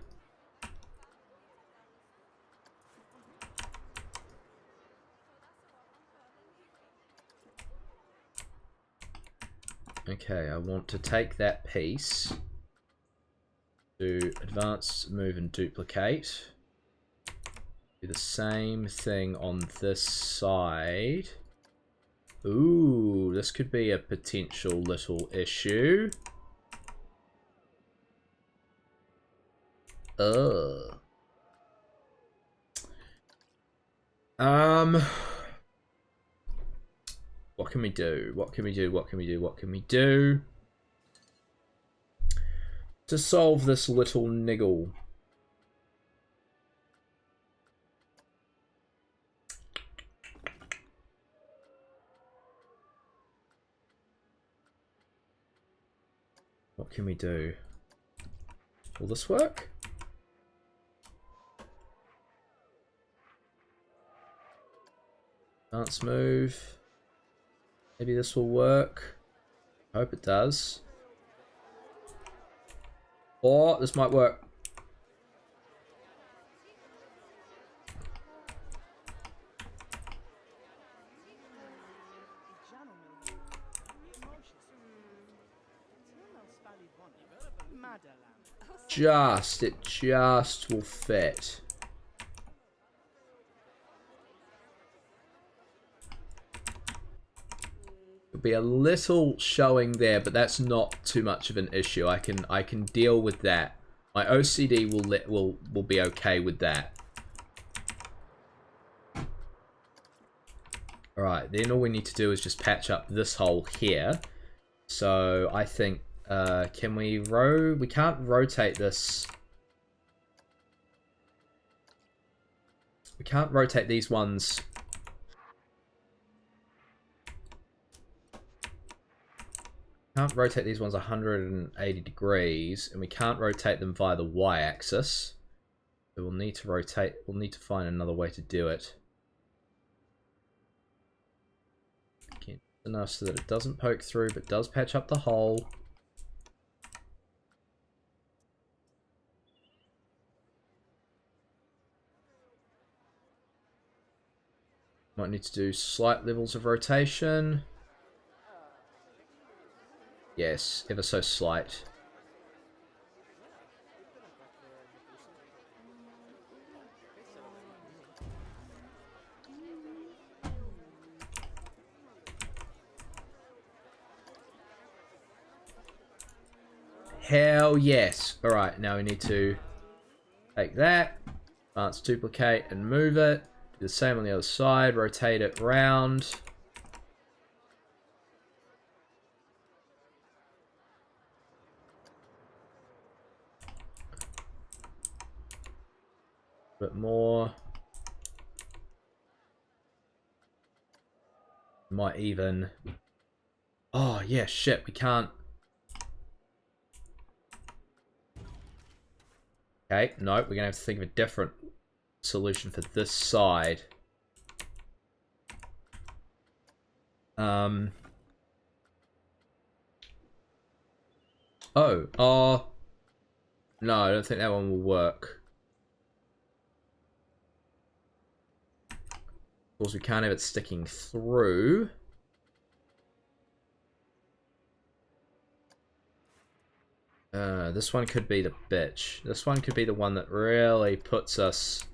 Okay, I want to take that piece, do advance, move and duplicate. Do the same thing on this side. Ooh, this could be a potential little issue. What can we do? What can we do? What can we do? What can we do? to solve this little niggle. What can we do? Will this work? Can't move. Maybe this will work. I hope it does. Or this might work. It just will fit. It'll be a little showing there, but that's not too much of an issue. I can deal with that. My OCD will be okay with that. Alright, then all we need to do is just patch up this hole here. So I think can we we can't rotate this. We can't rotate these ones. Can't rotate these ones 180 degrees, and we can't rotate them via the y-axis. So we'll need to rotate. We'll need to find another way to do it. Again, enough so that it doesn't poke through, but does patch up the hole. Might need to do slight levels of rotation. Yes, ever so slight. Hell yes. Alright, now we need to take that, advance duplicate and move it. Do the same on the other side, rotate it round. A bit more. Might even... Oh, yeah, shit, we can't... Okay, no, we're gonna have to think of a different solution for this side. Oh, no, I don't think that one will work. Of course, we can't have it sticking through. This one could be the bitch. This one could be the one that really puts us...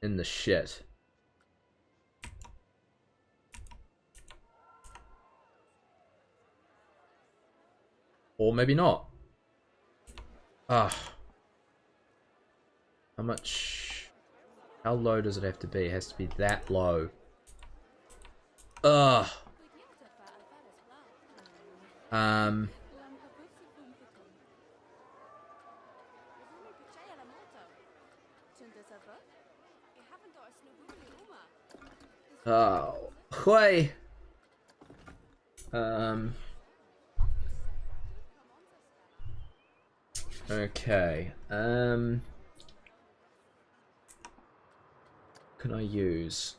in the shit. Or maybe not. Ah. How much... How low does it have to be? It has to be that low. Ugh. Oh. Why? Okay. Can I use?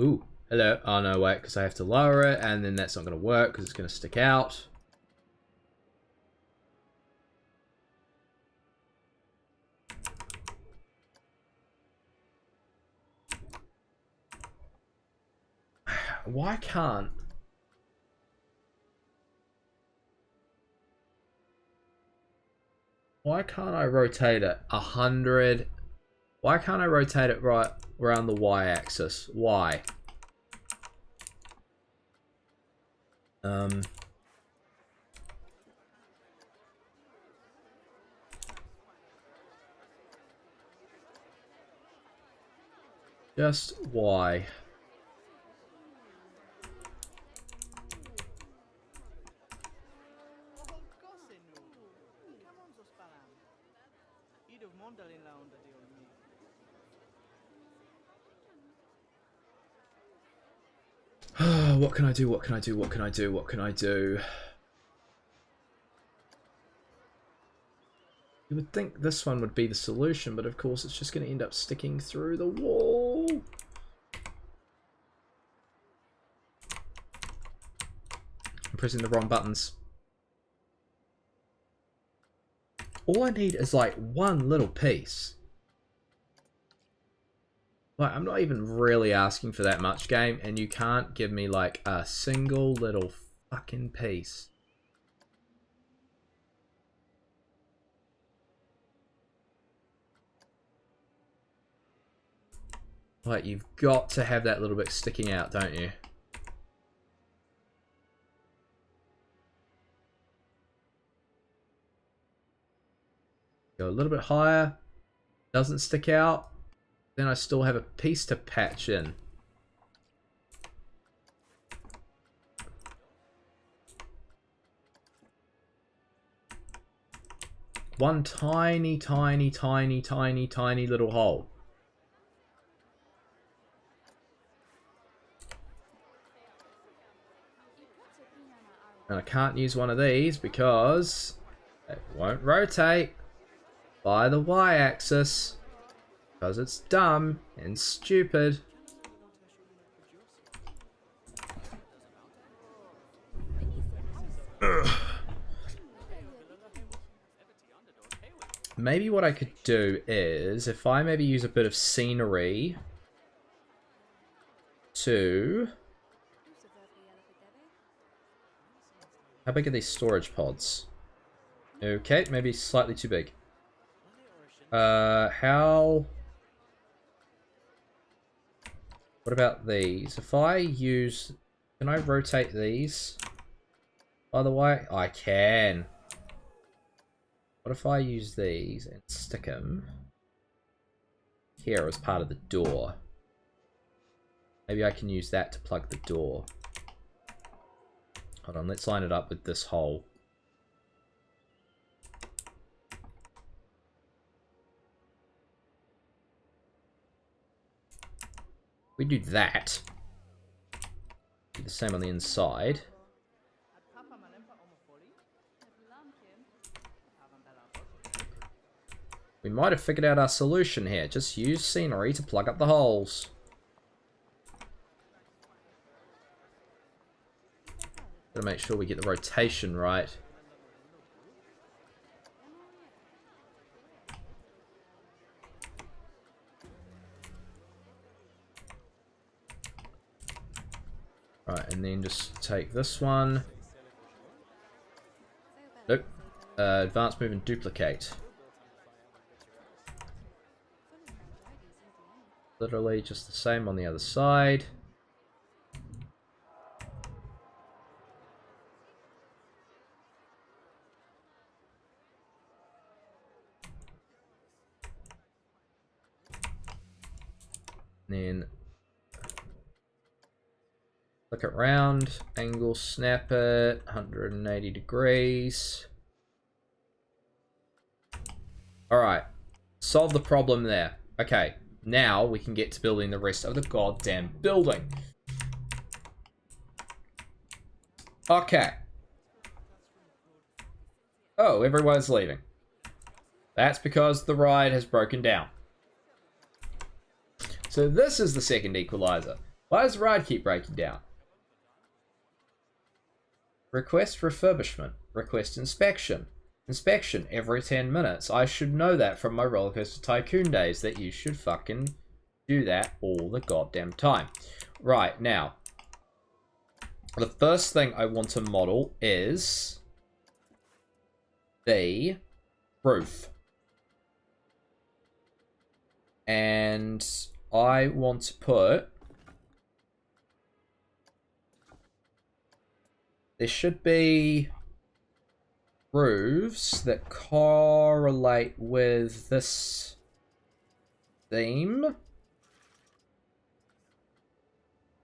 Ooh, hello. Oh no, wait, because I have to lower it, and then that's not going to work because it's going to stick out. Why can't... Why can't I rotate it 100? Why can't I rotate it right around the y-axis? Why? Just why? What can I do? What can I do? What can I do? What can I do? You would think this one would be the solution, but of course it's just going to end up sticking through the wall. I'm pressing the wrong buttons. All I need is like one little piece. Like, I'm not even really asking for that much, game, and you can't give me like a single little fucking piece. Like, you've got to have that little bit sticking out, don't you? Go a little bit higher. Doesn't stick out. Then I still have a piece to patch in. One tiny, tiny, tiny, tiny, tiny little hole. And I can't use one of these because it won't rotate by the y-axis. Because it's dumb and stupid. Ugh. Maybe what I could do is, if I maybe use a bit of scenery to... How big are these storage pods? Okay, maybe slightly too big. How... What about these? If I use... Can I rotate these? By the way, I can. What if I use these and stick them here as part of the door? Maybe I can use that to plug the door. Hold on, let's line it up with this hole. We do that. Do the same on the inside. We might have figured out our solution here. Just use scenery to plug up the holes. Gotta make sure we get the rotation right. Right, and then just take this one. Nope. Advanced move and duplicate. Literally just the same on the other side. And then flick it round, angle, snap it, 180 degrees. Alright, solve the problem there. Okay, now we can get to building the rest of the goddamn building. Okay. Oh, everyone's leaving. That's because the ride has broken down. So this is the second equalizer. Why does the ride keep breaking down? Request refurbishment. Request inspection. Inspection every 10 minutes. I should know that from my Rollercoaster Tycoon days, that you should fucking do that all the goddamn time. Right, now. The first thing I want to model is the roof. And I want to put... There should be roofs that correlate with this theme.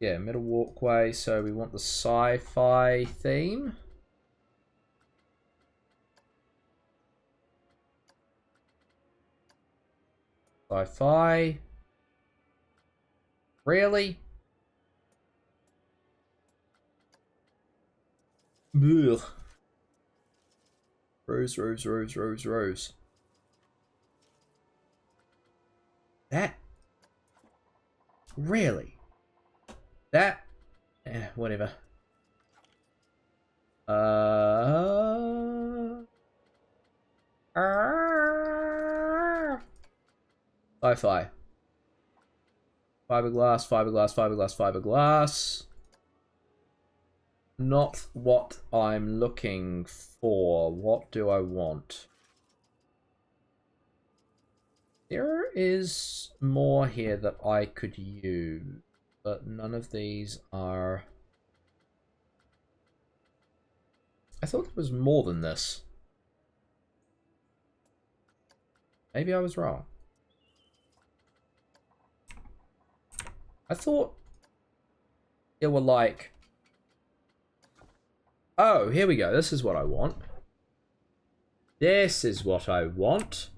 Yeah, middle walkway, so we want the sci-fi theme. Sci-fi. Really? Ugh. Rose, rose, rose, rose, rose. That? Really? That? Whatever. Sci-fi. Fiberglass, fiberglass, fiberglass, fiberglass. Not what I'm looking for. What do I want? There is more here that I could use, but none of these are... I thought there was more than this. Maybe I was wrong. I thought there were like... Oh, here we go. This is what I want. This is what I want.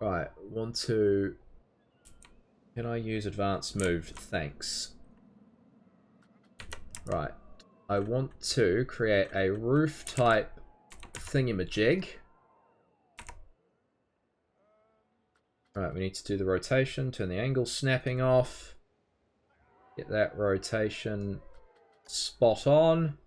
Right, want to... Can I use advanced move? Thanks. Right. I want to create a roof type thingamajig. Right, we need to do the rotation, turn the angle snapping off. Get that rotation spot on.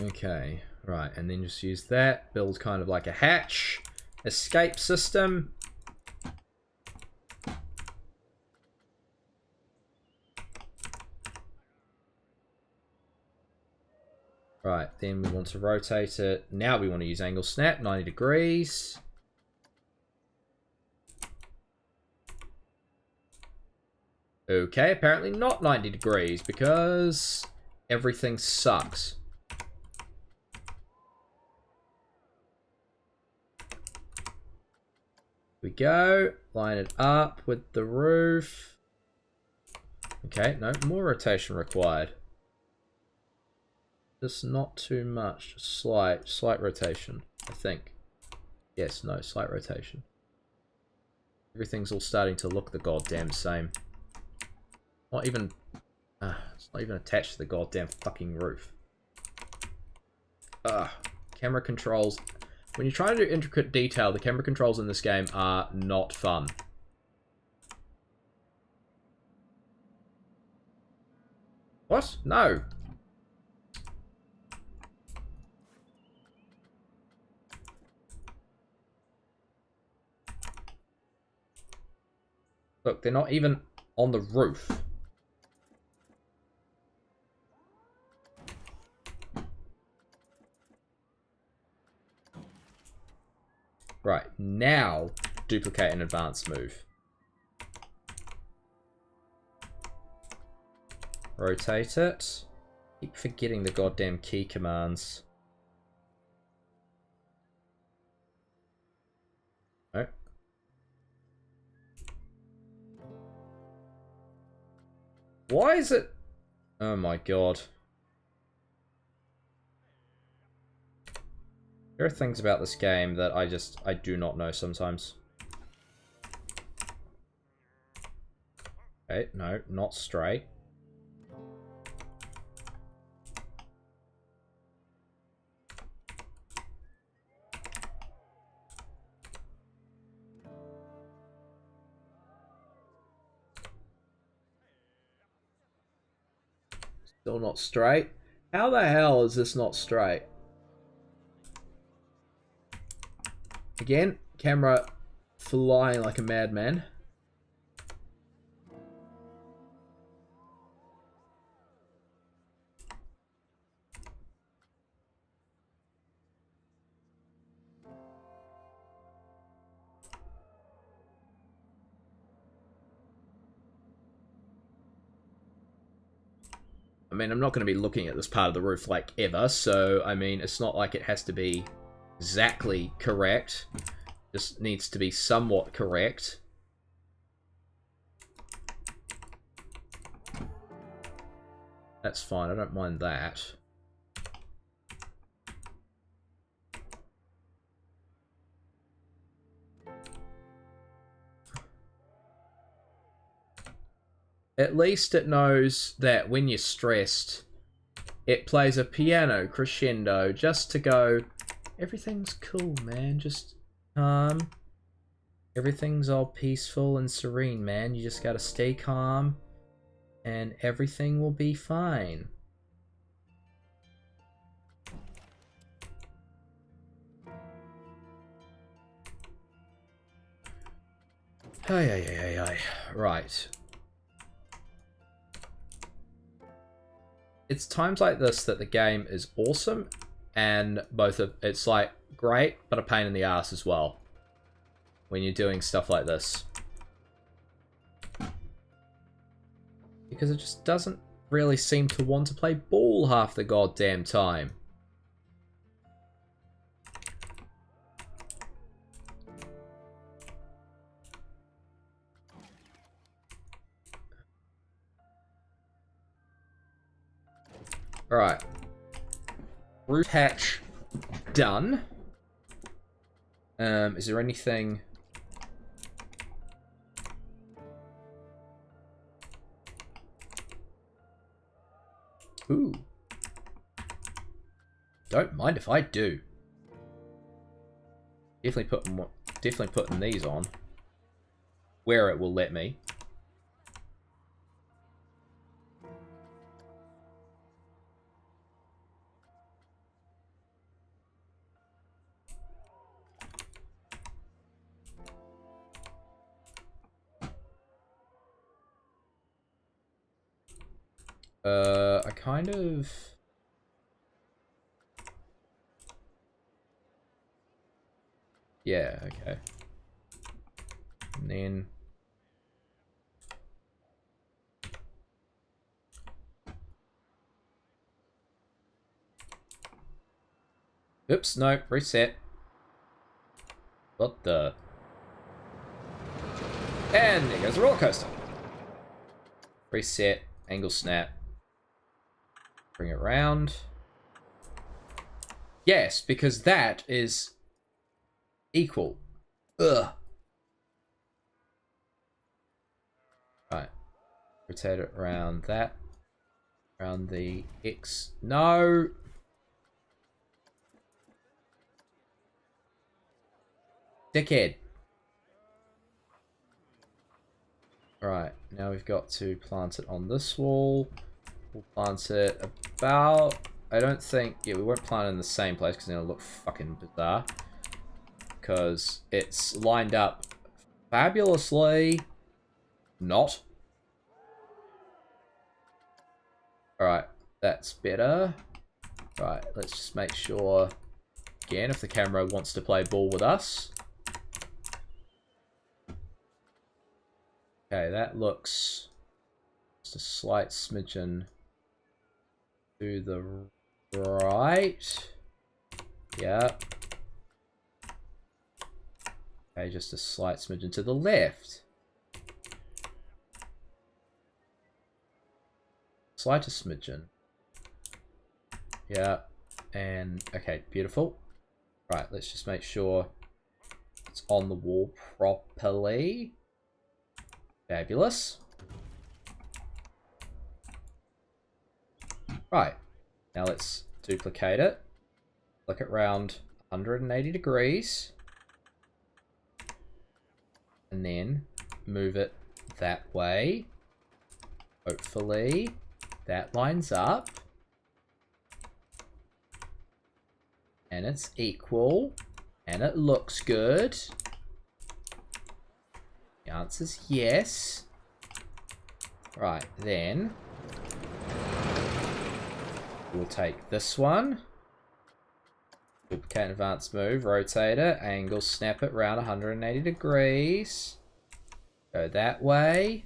Okay, right, and then just use that. Build kind of like a hatch. Escape system. Right, then we want to rotate it. Now we want to use angle snap, 90 degrees. Okay, apparently not 90 degrees because everything sucks. We go, line it up with the roof. Okay, no, more rotation required. Just not too much, just slight rotation, I think. Yes, no, slight rotation. Everything's all starting to look the goddamn same. Not even, it's not even attached to the goddamn fucking roof. Camera controls. When you're trying to do intricate detail, the camera controls in this game are not fun. What? No. Look, they're not even on the roof. Right, now duplicate an advanced move. Rotate it. Keep forgetting the goddamn key commands. No. Why is it... Oh my god. There are things about this game that I do not know sometimes. Okay, no, not straight. Still not straight. How the hell is this not straight? Again, camera flying like a madman. I mean, I'm not going to be looking at this part of the roof like ever, so I mean, it's not like it has to be exactly correct. Just needs to be somewhat correct. That's fine, I don't mind that. At least it knows that when you're stressed, it plays a piano crescendo just to go, everything's cool, man, just calm. Everything's all peaceful and serene, man. You just gotta stay calm, and everything will be fine. Ay. Right. It's times like this that the game is awesome, and it's like great, but a pain in the ass as well when you're doing stuff like this. Because it just doesn't really seem to want to play ball half the goddamn time. Alright. Roof hatch done. Is there anything... Ooh. Don't mind if I do. Definitely putting these on. Where it will let me. I kind of... Yeah, okay. And then... Oops, no, reset. What the... And there goes the roller coaster. Reset, angle snap. Bring it round. Yes, because that is equal. Ugh. Right. Rotate it around that. Around the X. No! Dickhead. Right, now we've got to plant it on this wall. We'll plant it about... I don't think... Yeah, we won't plant it in the same place because it'll look fucking bizarre. Because it's lined up fabulously. Not. Alright, that's better. Right, let's just make sure... Again, if the camera wants to play ball with us. Okay, that looks... Just a slight smidgen... to the right. Yeah. Okay, just a slight smidgen to the left. Slightest smidgen. Yeah. And, okay, beautiful. Right, let's just make sure it's on the wall properly. Fabulous. Right, now let's duplicate it. Flick it round 180 degrees. And then move it that way. Hopefully that lines up. And it's equal. And it looks good. The answer's yes. Right, then we'll take this one. Duplicate advanced move, rotate it, angle, snap it round 180 degrees. Go that way.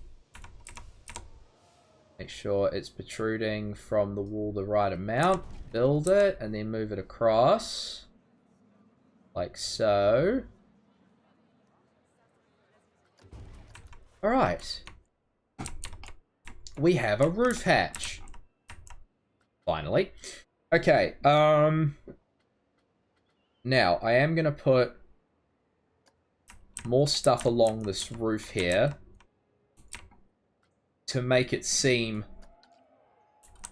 Make sure it's protruding from the wall the right amount. Build it and then move it across. Like so. Alright. We have a roof hatch. Finally. Okay, now, I am going to put more stuff along this roof here to make it seem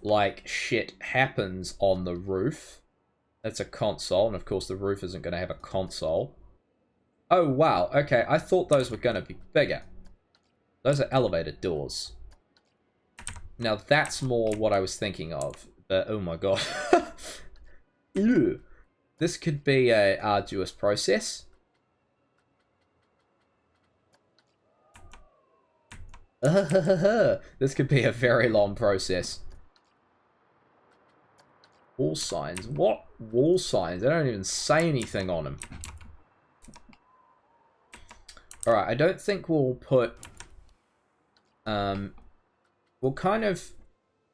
like shit happens on the roof. That's a console, and of course the roof isn't going to have a console. Oh, wow, okay, I thought those were going to be bigger. Those are elevator doors. Now, that's more what I was thinking of, but oh my god. Ew. This could be a arduous process. This could be a very long process. Wall signs? What wall signs? They don't even say anything on them. Alright, I don't think we'll put... we'll kind of...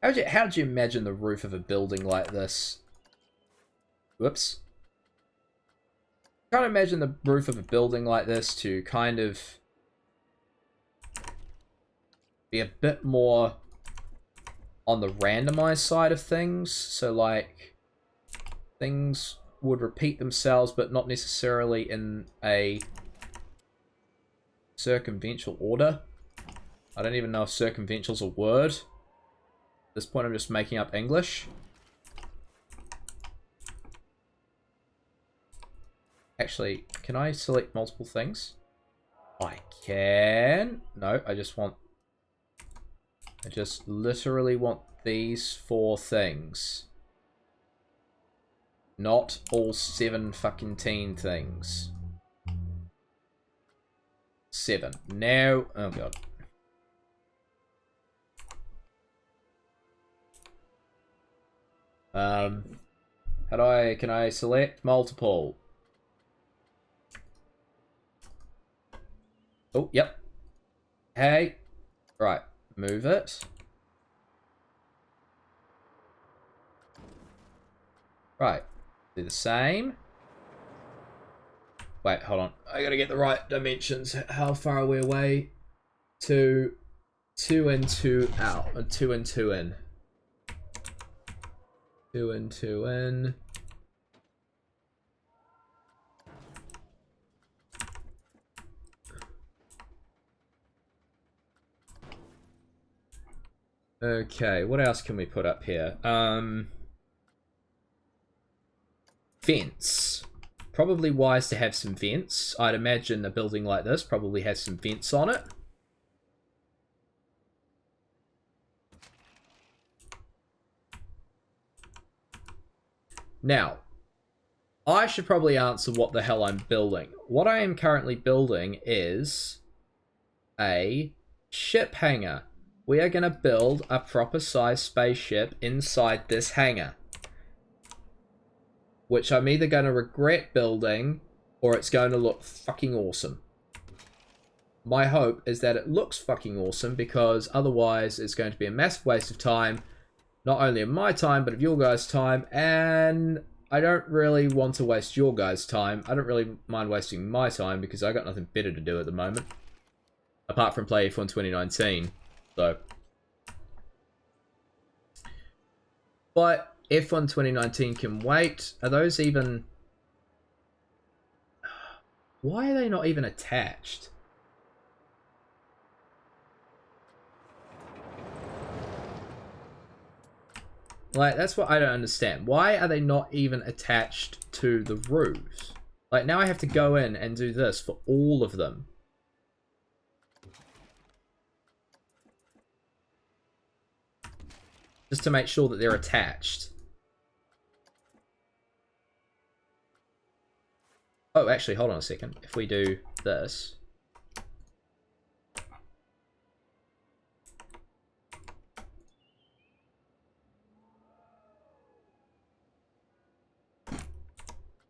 How do you imagine the roof of a building like this? Whoops. Can't imagine the roof of a building like this to kind of be a bit more on the randomized side of things. So like things would repeat themselves, but not necessarily in a circumventual order. I don't even know if circumventual's a word. At this point, I'm just making up English. Actually, can I select multiple things? I can. No, I just literally want these 4 things. Not all 7 fucking teen things. 7. Now, oh god. Can I select multiple? Oh, yep. Hey. Right. Move it. Right. Do the same. Wait, hold on. I gotta get the right dimensions. How far are we away? 2 and 2 out. 2 and 2 in. 2 and 2 in. Okay, what else can we put up here? Vents. Probably wise to have some vents. I'd imagine a building like this probably has some vents on it. Now, I should probably answer what the hell I'm building. What I am currently building is a ship hangar. We are going to build a proper size spaceship inside this hangar. Which I'm either going to regret building or it's going to look fucking awesome. My hope is that it looks fucking awesome because otherwise it's going to be a massive waste of time. Not only of my time, but of your guys' time. And I don't really want to waste your guys' time. I don't really mind wasting my time because I got nothing better to do at the moment. Apart from play F1 2019. So. But F1 2019 can wait. Are those even... Why are they not even attached? Like, that's what I don't understand. Why are they not even attached to the roofs? Like, now I have to go in and do this for all of them. Just to make sure that they're attached. Oh, actually, hold on a second. If we do this...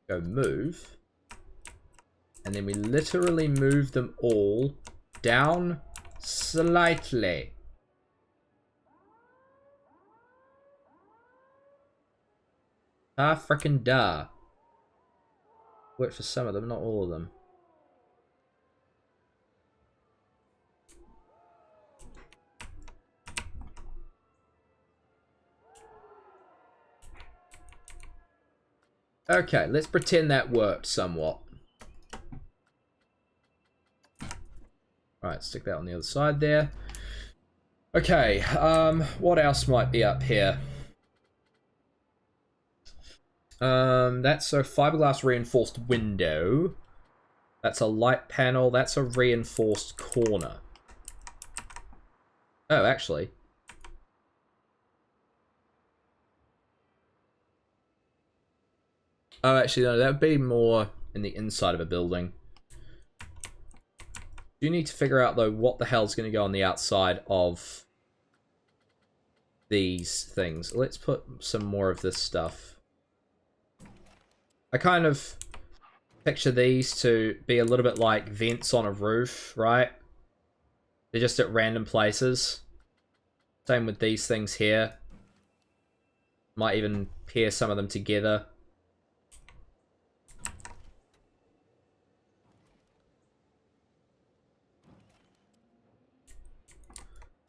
Go move. And then we literally move them all down slightly. Ah, frickin' duh. Worked for some of them, not all of them. Okay, let's pretend that worked somewhat. Alright, stick that on the other side there. Okay, what else might be up here? That's a fiberglass reinforced window. That's a light panel. That's a reinforced corner. Oh, actually. Oh, actually, no, that would be more in the inside of a building. You need to figure out, though, what the hell's going to go on the outside of these things. Let's put some more of this stuff. I kind of picture these to be a little bit like vents on a roof, right? They're just at random places. Same with these things here. Might even pair some of them together.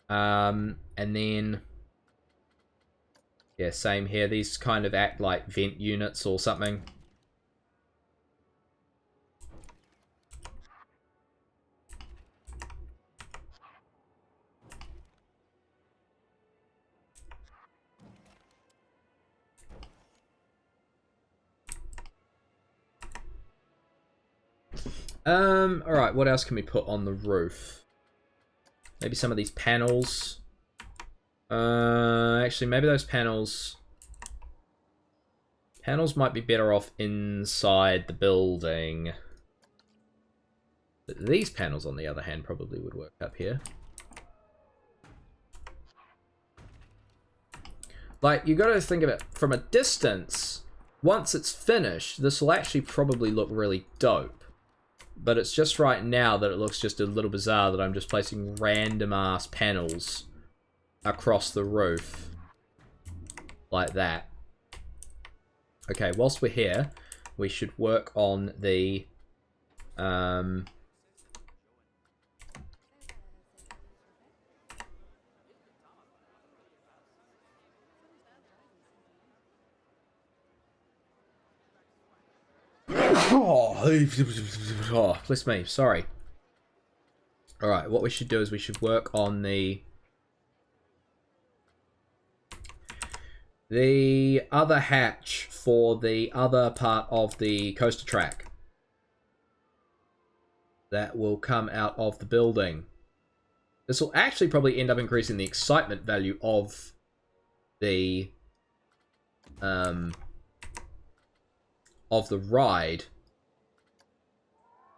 And then, yeah, same here. These kind of act like vent units or something. Alright, what else can we put on the roof? Maybe some of these panels. Actually, maybe those panels... Panels might be better off inside the building. But these panels, on the other hand, probably would work up here. Like, you gotta think of it from a distance. Once it's finished, this will actually probably look really dope. But it's just right now that it looks just a little bizarre that I'm just placing random ass panels across the roof. Like that. Okay, whilst we're here, we should work on the... Oh, bless me, sorry. Alright, what we should do is we should work on the other hatch for the other part of the coaster track. That will come out of the building. This will actually probably end up increasing the excitement value of the ride.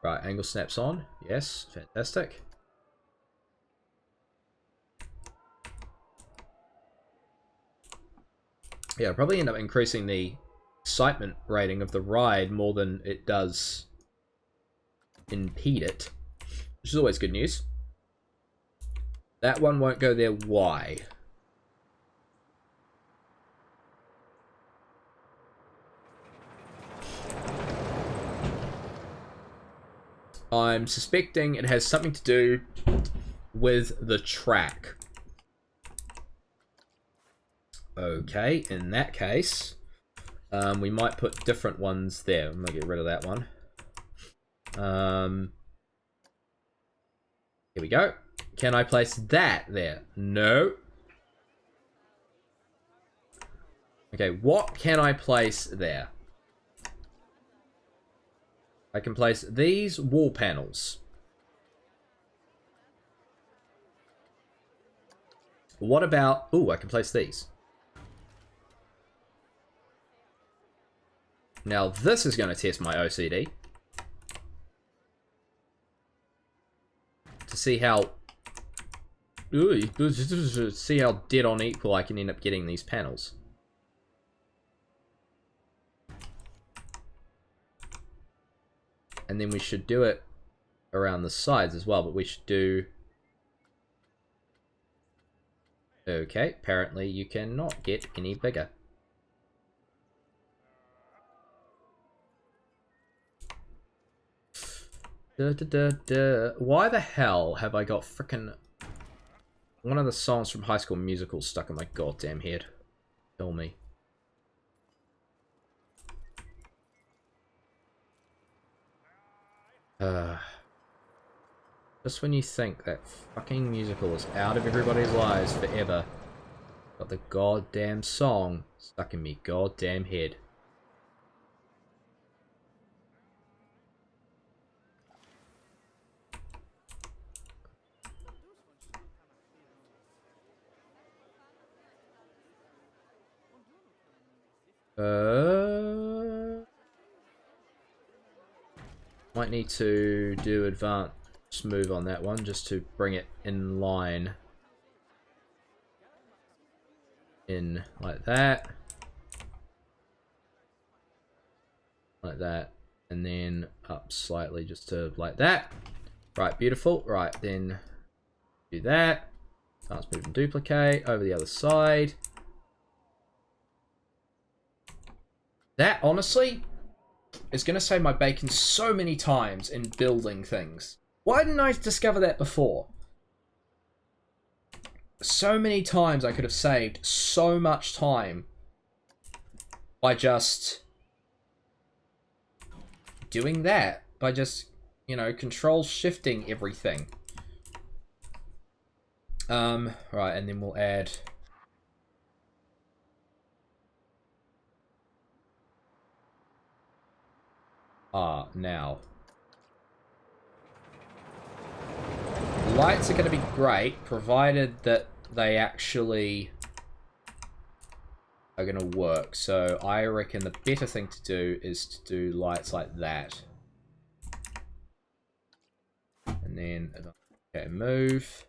Right, angle snaps on. Yes, fantastic. Yeah, it'll probably end up increasing the excitement rating of the ride more than it does impede it, which is always good news. That one won't go there. Why? I'm suspecting it has something to do with the track. Okay, in that case, we might put different ones there. I'm gonna get rid of that one. Here we go. Can I place that there? No. Okay, what can I place there? I can place these wall panels. What about... Ooh, I can place these. Now this is going to test my OCD. To see how... Ooh, see how dead on equal I can end up getting these panels. And then we should do it around the sides as well, but we should do... Okay, apparently you cannot get any bigger. Why the hell have I got frickin' one of the songs from High School Musical stuck in my goddamn head? Tell me. Just when you think that fucking musical is out of everybody's lives forever, got the goddamn song stuck in me goddamn head. Might need to do advanced move on that one just to bring it in line. In like that. Like that. And then up slightly just to like that. Right, beautiful. Right, then do that. Advanced move and duplicate over the other side. That, honestly, is going to save my bacon so many times in building things. Why didn't I discover that before? So many times I could have saved so much time by just doing that. By just, you know, control shifting everything. Right, and then we'll add... now. Lights are going to be great, provided that they actually are going to work. So I reckon the better thing to do is to do lights like that. And then, okay, move.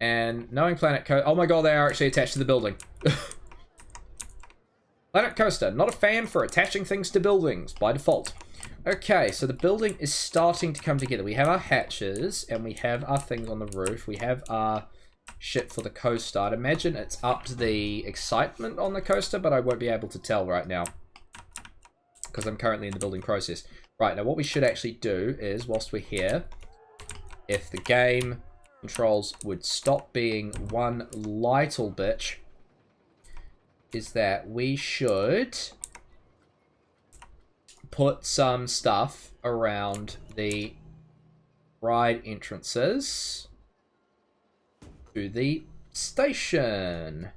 And knowing Planet Coaster... Oh my god, they are actually attached to the building. Planet Coaster, not a fan for attaching things to buildings by default. Okay, so the building is starting to come together. We have our hatches, and we have our things on the roof. We have our shit for the coaster. I'd imagine it's upped the excitement on the coaster, but I won't be able to tell right now, because I'm currently in the building process. Right, now what we should actually do is, whilst we're here, if the game controls would stop being one little bitch, is that we should put some stuff around the ride entrances to the station.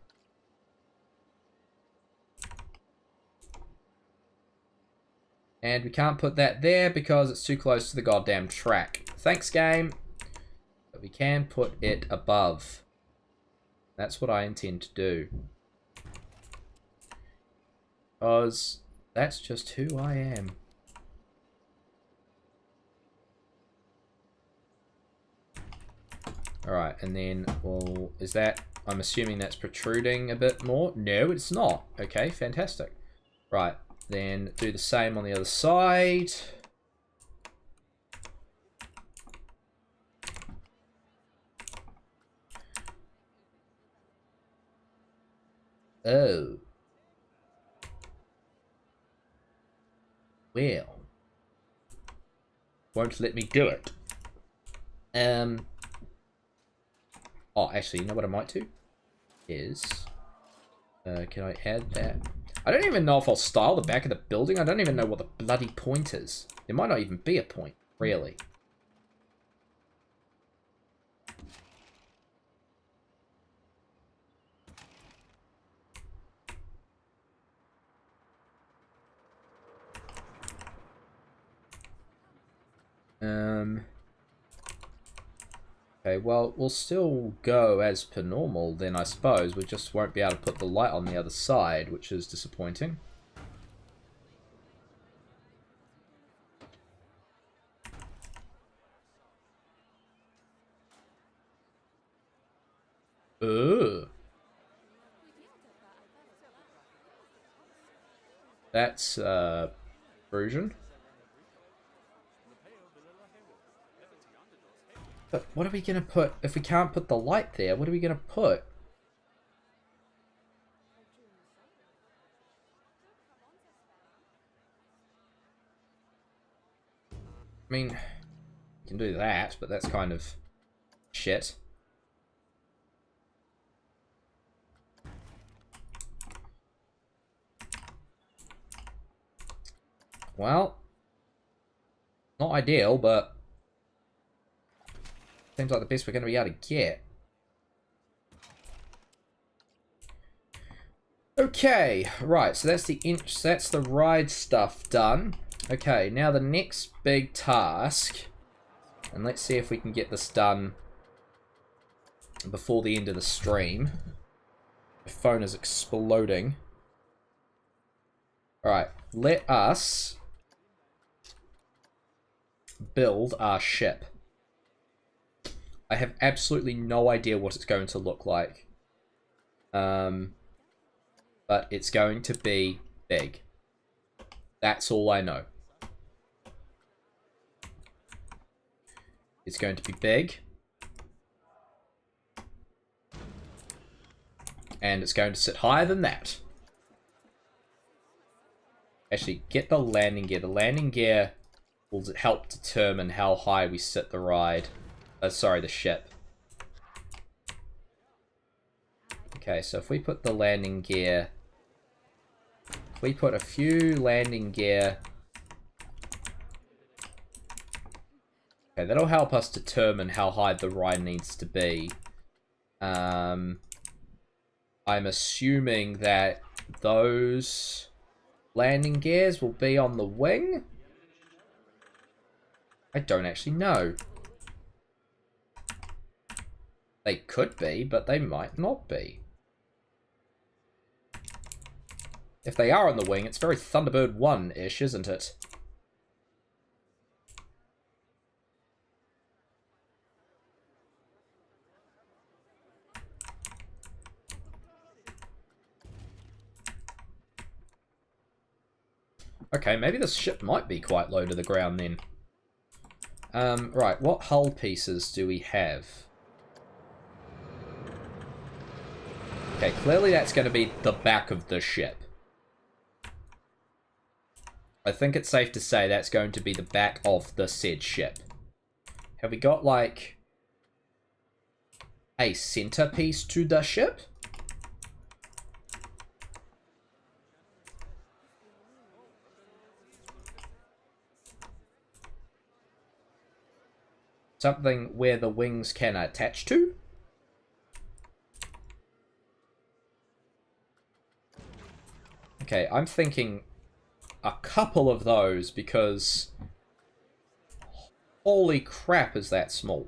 And we can't put that there because it's too close to the goddamn track. Thanks, game. But we can put it above. That's what I intend to do. Because that's just who I am. Alright, and then, well, is that... I'm assuming that's protruding a bit more? No, it's not. Okay, fantastic. Right, then do the same on the other side. Oh. Well, won't let me do it. Oh, actually, you know what I might do? Is, can I add that? I don't even know if I'll style the back of the building. I don't even know what the bloody point is. There might not even be a point, really. Okay, well, we'll still go as per normal then, I suppose. We just won't be able to put the light on the other side, which is disappointing. Ugh. That's, version. But what are we going to put? If we can't put the light there, what are we going to put? I mean, you can do that, but that's kind of shit. Well, not ideal, but seems like the best we're going to be able to get. Okay, right, so that's the ride stuff done. Okay, now the next big task, and let's see if we can get this done before the end of the stream. My phone is exploding. Alright, let us build our ship. I have absolutely no idea what it's going to look like. But it's going to be big. That's all I know. It's going to be big. And it's going to sit higher than that. Actually, get the landing gear. The landing gear will help determine how high we sit the ride. Sorry, the ship. Okay, so if we put the landing gear... If we put a few landing gear... Okay, that'll help us determine how high the ride needs to be. I'm assuming that those landing gears will be on the wing? I don't actually know. They could be, but they might not be. If they are on the wing, it's very Thunderbird 1-ish, isn't it? Okay, maybe this ship might be quite low to the ground then. Right, what hull pieces do we have? Okay, clearly that's going to be the back of the ship. I think it's safe to say that's going to be the back of the said ship. Have we got, like, a centerpiece to the ship? Something where the wings can attach to? Okay, I'm thinking a couple of those because holy crap is that small.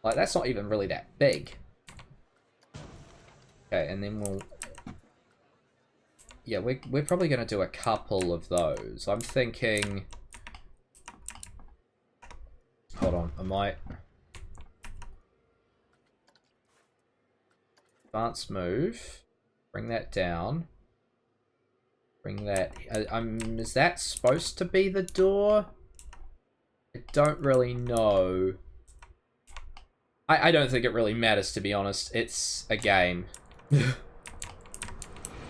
Like, that's not even really that big. Okay, and then we'll... Yeah, we're probably going to do a couple of those. I'm thinking... Hold on, I might... Advance move. Bring that down. Bring that... is that supposed to be the door? I don't really know. I don't think it really matters, to be honest. It's a game.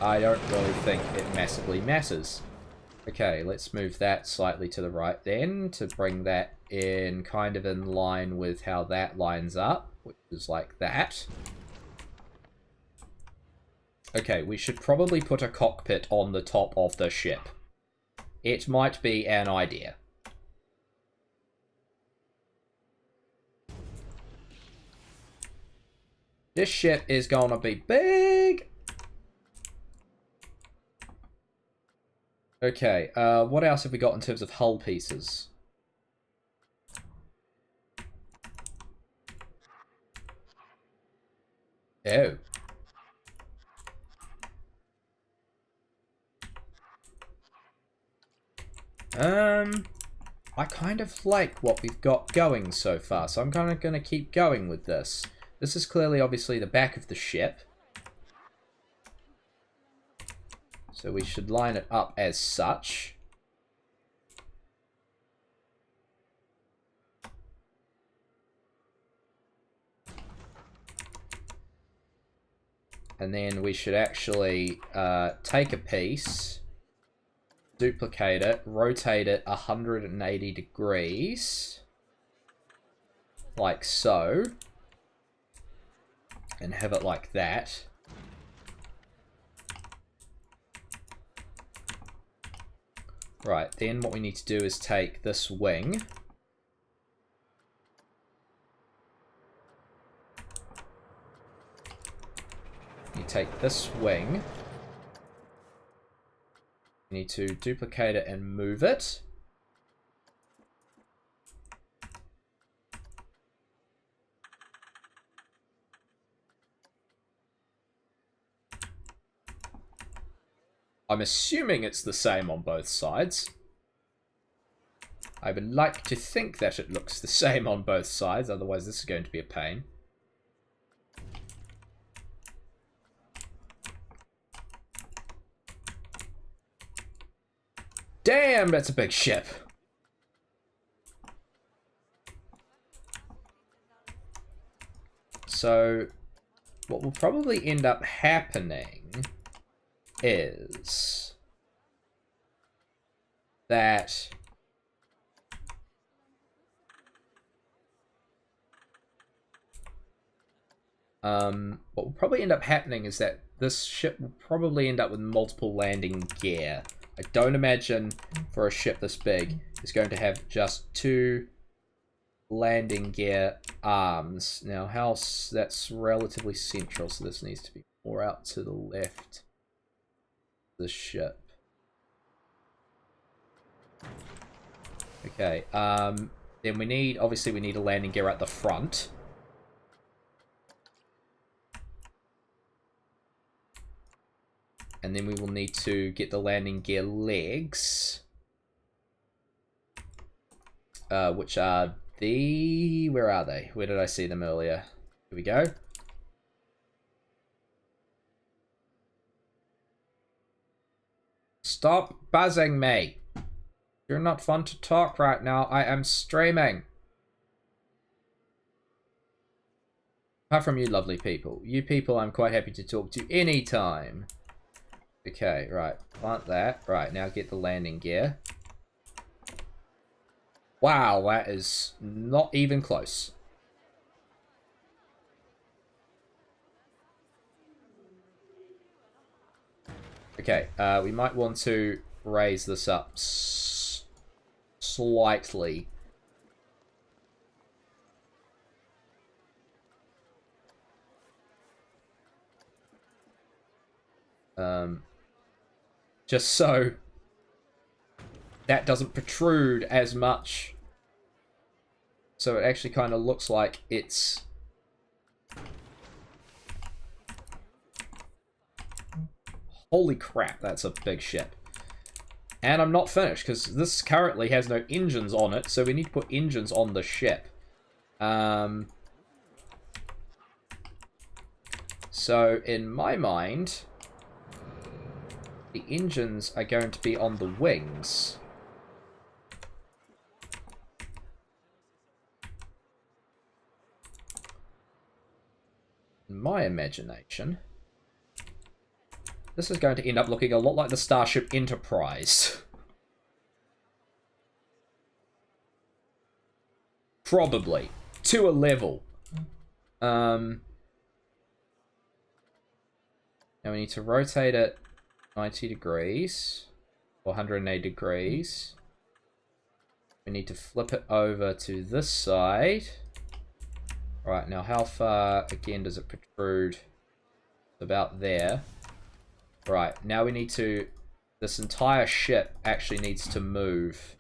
I don't really think it massively matters. Okay, let's move that slightly to the right then to bring that in kind of in line with how that lines up, which is like that. Okay, we should probably put a cockpit on the top of the ship. It might be an idea. This ship is gonna be big. Okay, what else have we got in terms of hull pieces? Oh. I kind of like what we've got going so far, so I'm kind of going to keep going with this. This is clearly, obviously, the back of the ship. So we should line it up as such. And then we should actually take a piece duplicate it, rotate it 180 degrees, like so, and have it like that. Right, then what we need to do is take this wing. You take this wing. You need to duplicate it and move it. I'm assuming it's the same on both sides. I would like to think that it looks the same on both sides, otherwise this is going to be a pain. Damn, that's a big ship. So, what will probably end up happening is that what will probably end up happening is that this ship will probably end up with multiple landing gear. I don't imagine for a ship this big it's going to have just 2 landing gear arms. Now, that's relatively central, so this needs to be more out to the left. The ship. Okay, then we need a landing gear at the front. And then we will need to get the landing gear legs. Which are where are they? Where did I see them earlier? Here we go. Stop buzzing me. You're not fun to talk right now. I am streaming. Apart from you lovely people. You people I'm quite happy to talk to anytime. Okay, right. Plant that. Right, now get the landing gear. Wow, that is not even close. Okay, we might want to raise this up slightly. Just so that doesn't protrude as much. So it actually kind of looks like it's... Holy crap, that's a big ship. And I'm not finished, because this currently has no engines on it, so we need to put engines on the ship. So, in my mind, the engines are going to be on the wings. In my imagination, this is going to end up looking a lot like the Starship Enterprise. Probably. To a level. Now we need to rotate it 90 degrees. Or 180 degrees. We need to flip it over to this side. Right, now how far, again, does it protrude? About there. Right, now we need to... This entire ship actually needs to move.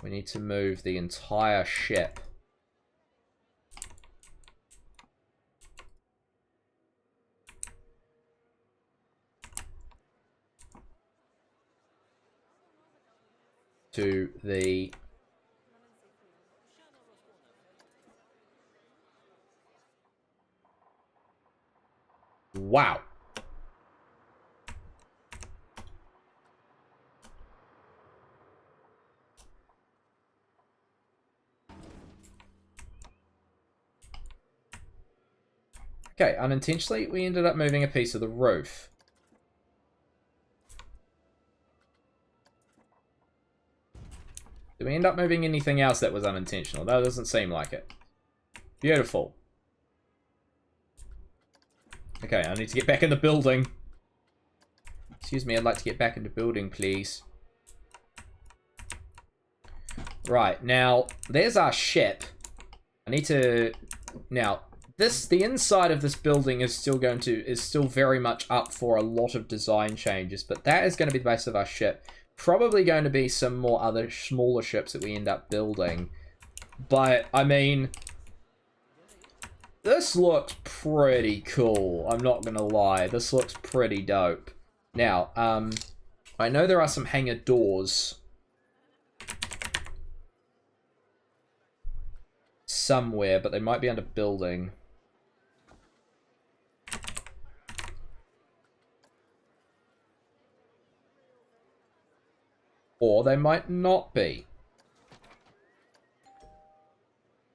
We need to move the entire ship. To the... Wow. Okay, unintentionally, we ended up moving a piece of the roof. Did we end up moving anything else that was unintentional? That doesn't seem like it. Beautiful. Okay, I need to get back in the building. Excuse me, I'd like to get back into building, please. Right, now, there's our ship. I need to... Now, the inside of this building is still very much up for a lot of design changes, but that is going to be the base of our ship. Probably going to be some more other smaller ships that we end up building. But, I mean... This looks pretty cool, I'm not gonna lie. This looks pretty dope. Now, I know there are some hangar doors somewhere, but they might be under building. Or they might not be.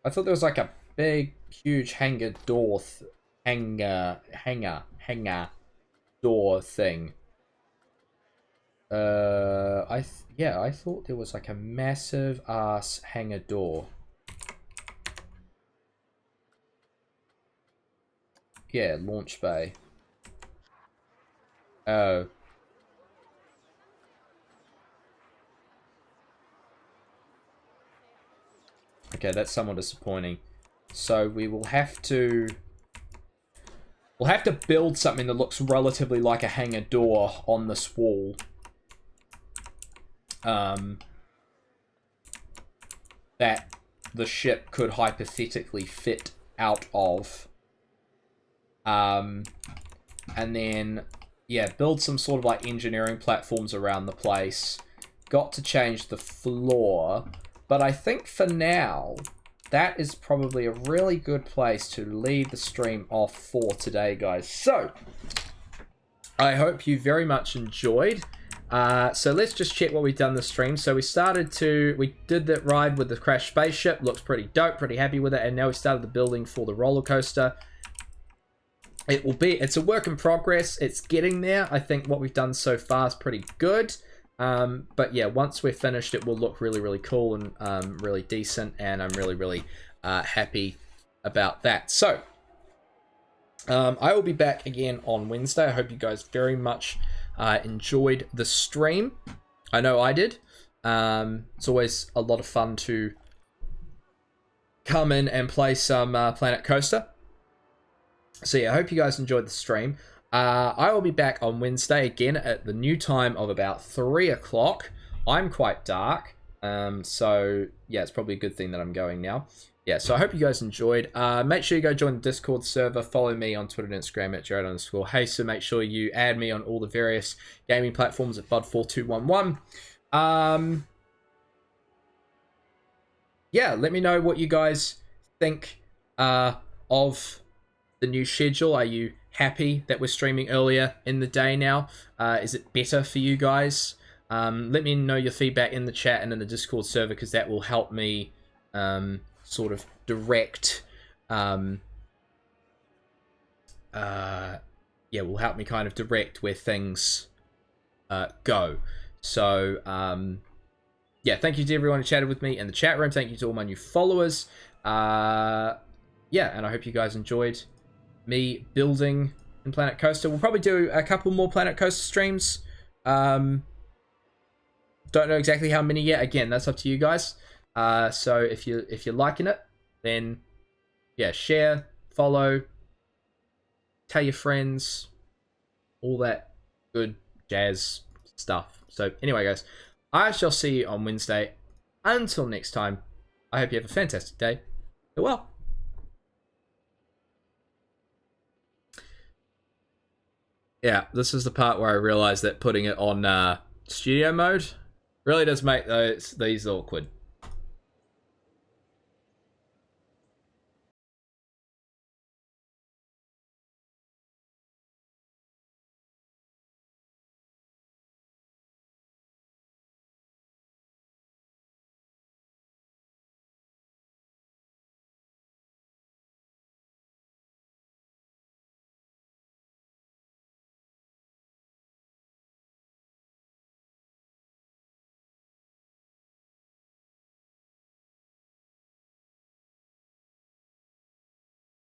I thought there was like a big, huge hangar door, hangar door thing. I thought there was like a massive ass hangar door. Yeah, launch bay. Oh. Okay, that's somewhat disappointing. So we will have to... We'll have to build something that looks relatively like a hangar door on this wall. That the ship could hypothetically fit out of. And then, yeah, build some sort of like engineering platforms around the place. Got to change the floor. But I think for now, that is probably a really good place to leave the stream off for today, guys. So, I hope you very much enjoyed. So let's just check what we've done this stream. So we did that ride with the crashed spaceship. Looks pretty dope, pretty happy with it. And now we started the building for the roller coaster. It's a work in progress. It's getting there. I think what we've done so far is pretty good. But yeah, once we're finished, it will look really, really cool and really decent, and I'm really, really happy about that. So, I will be back again on Wednesday. I hope you guys very much enjoyed the stream. I know I did. It's always a lot of fun to come in and play some Planet Coaster. So yeah, I hope you guys enjoyed the stream. I will be back on Wednesday again at the new time of about 3 o'clock. I'm quite dark, so yeah, it's probably a good thing that I'm going now. Yeah, so I hope you guys enjoyed. Make sure you go join the Discord server. Follow me on Twitter and Instagram at Jared_Hey. Make sure you add me on all the various gaming platforms at Bud4211. Yeah, let me know what you guys think of the new schedule. Are you happy that we're streaming earlier in the day now? Is it better for you guys? Let me know your feedback in the chat and in the Discord server, because that will help me sort of direct will help me kind of direct where things go. So yeah, thank you to everyone who chatted with me in the chat room. Thank you to all my new followers. Yeah, and I hope you guys enjoyed me building in Planet Coaster. We'll probably do a couple more Planet Coaster streams. Don't know exactly how many yet. Again, that's up to you guys. So if you're liking it, then yeah, share, follow, tell your friends, all that good jazz stuff. So anyway, guys, I shall see you on Wednesday. Until next time, I hope you have a fantastic day. Farewell. Yeah, this is the part where I realized that putting it on studio mode really does make these awkward.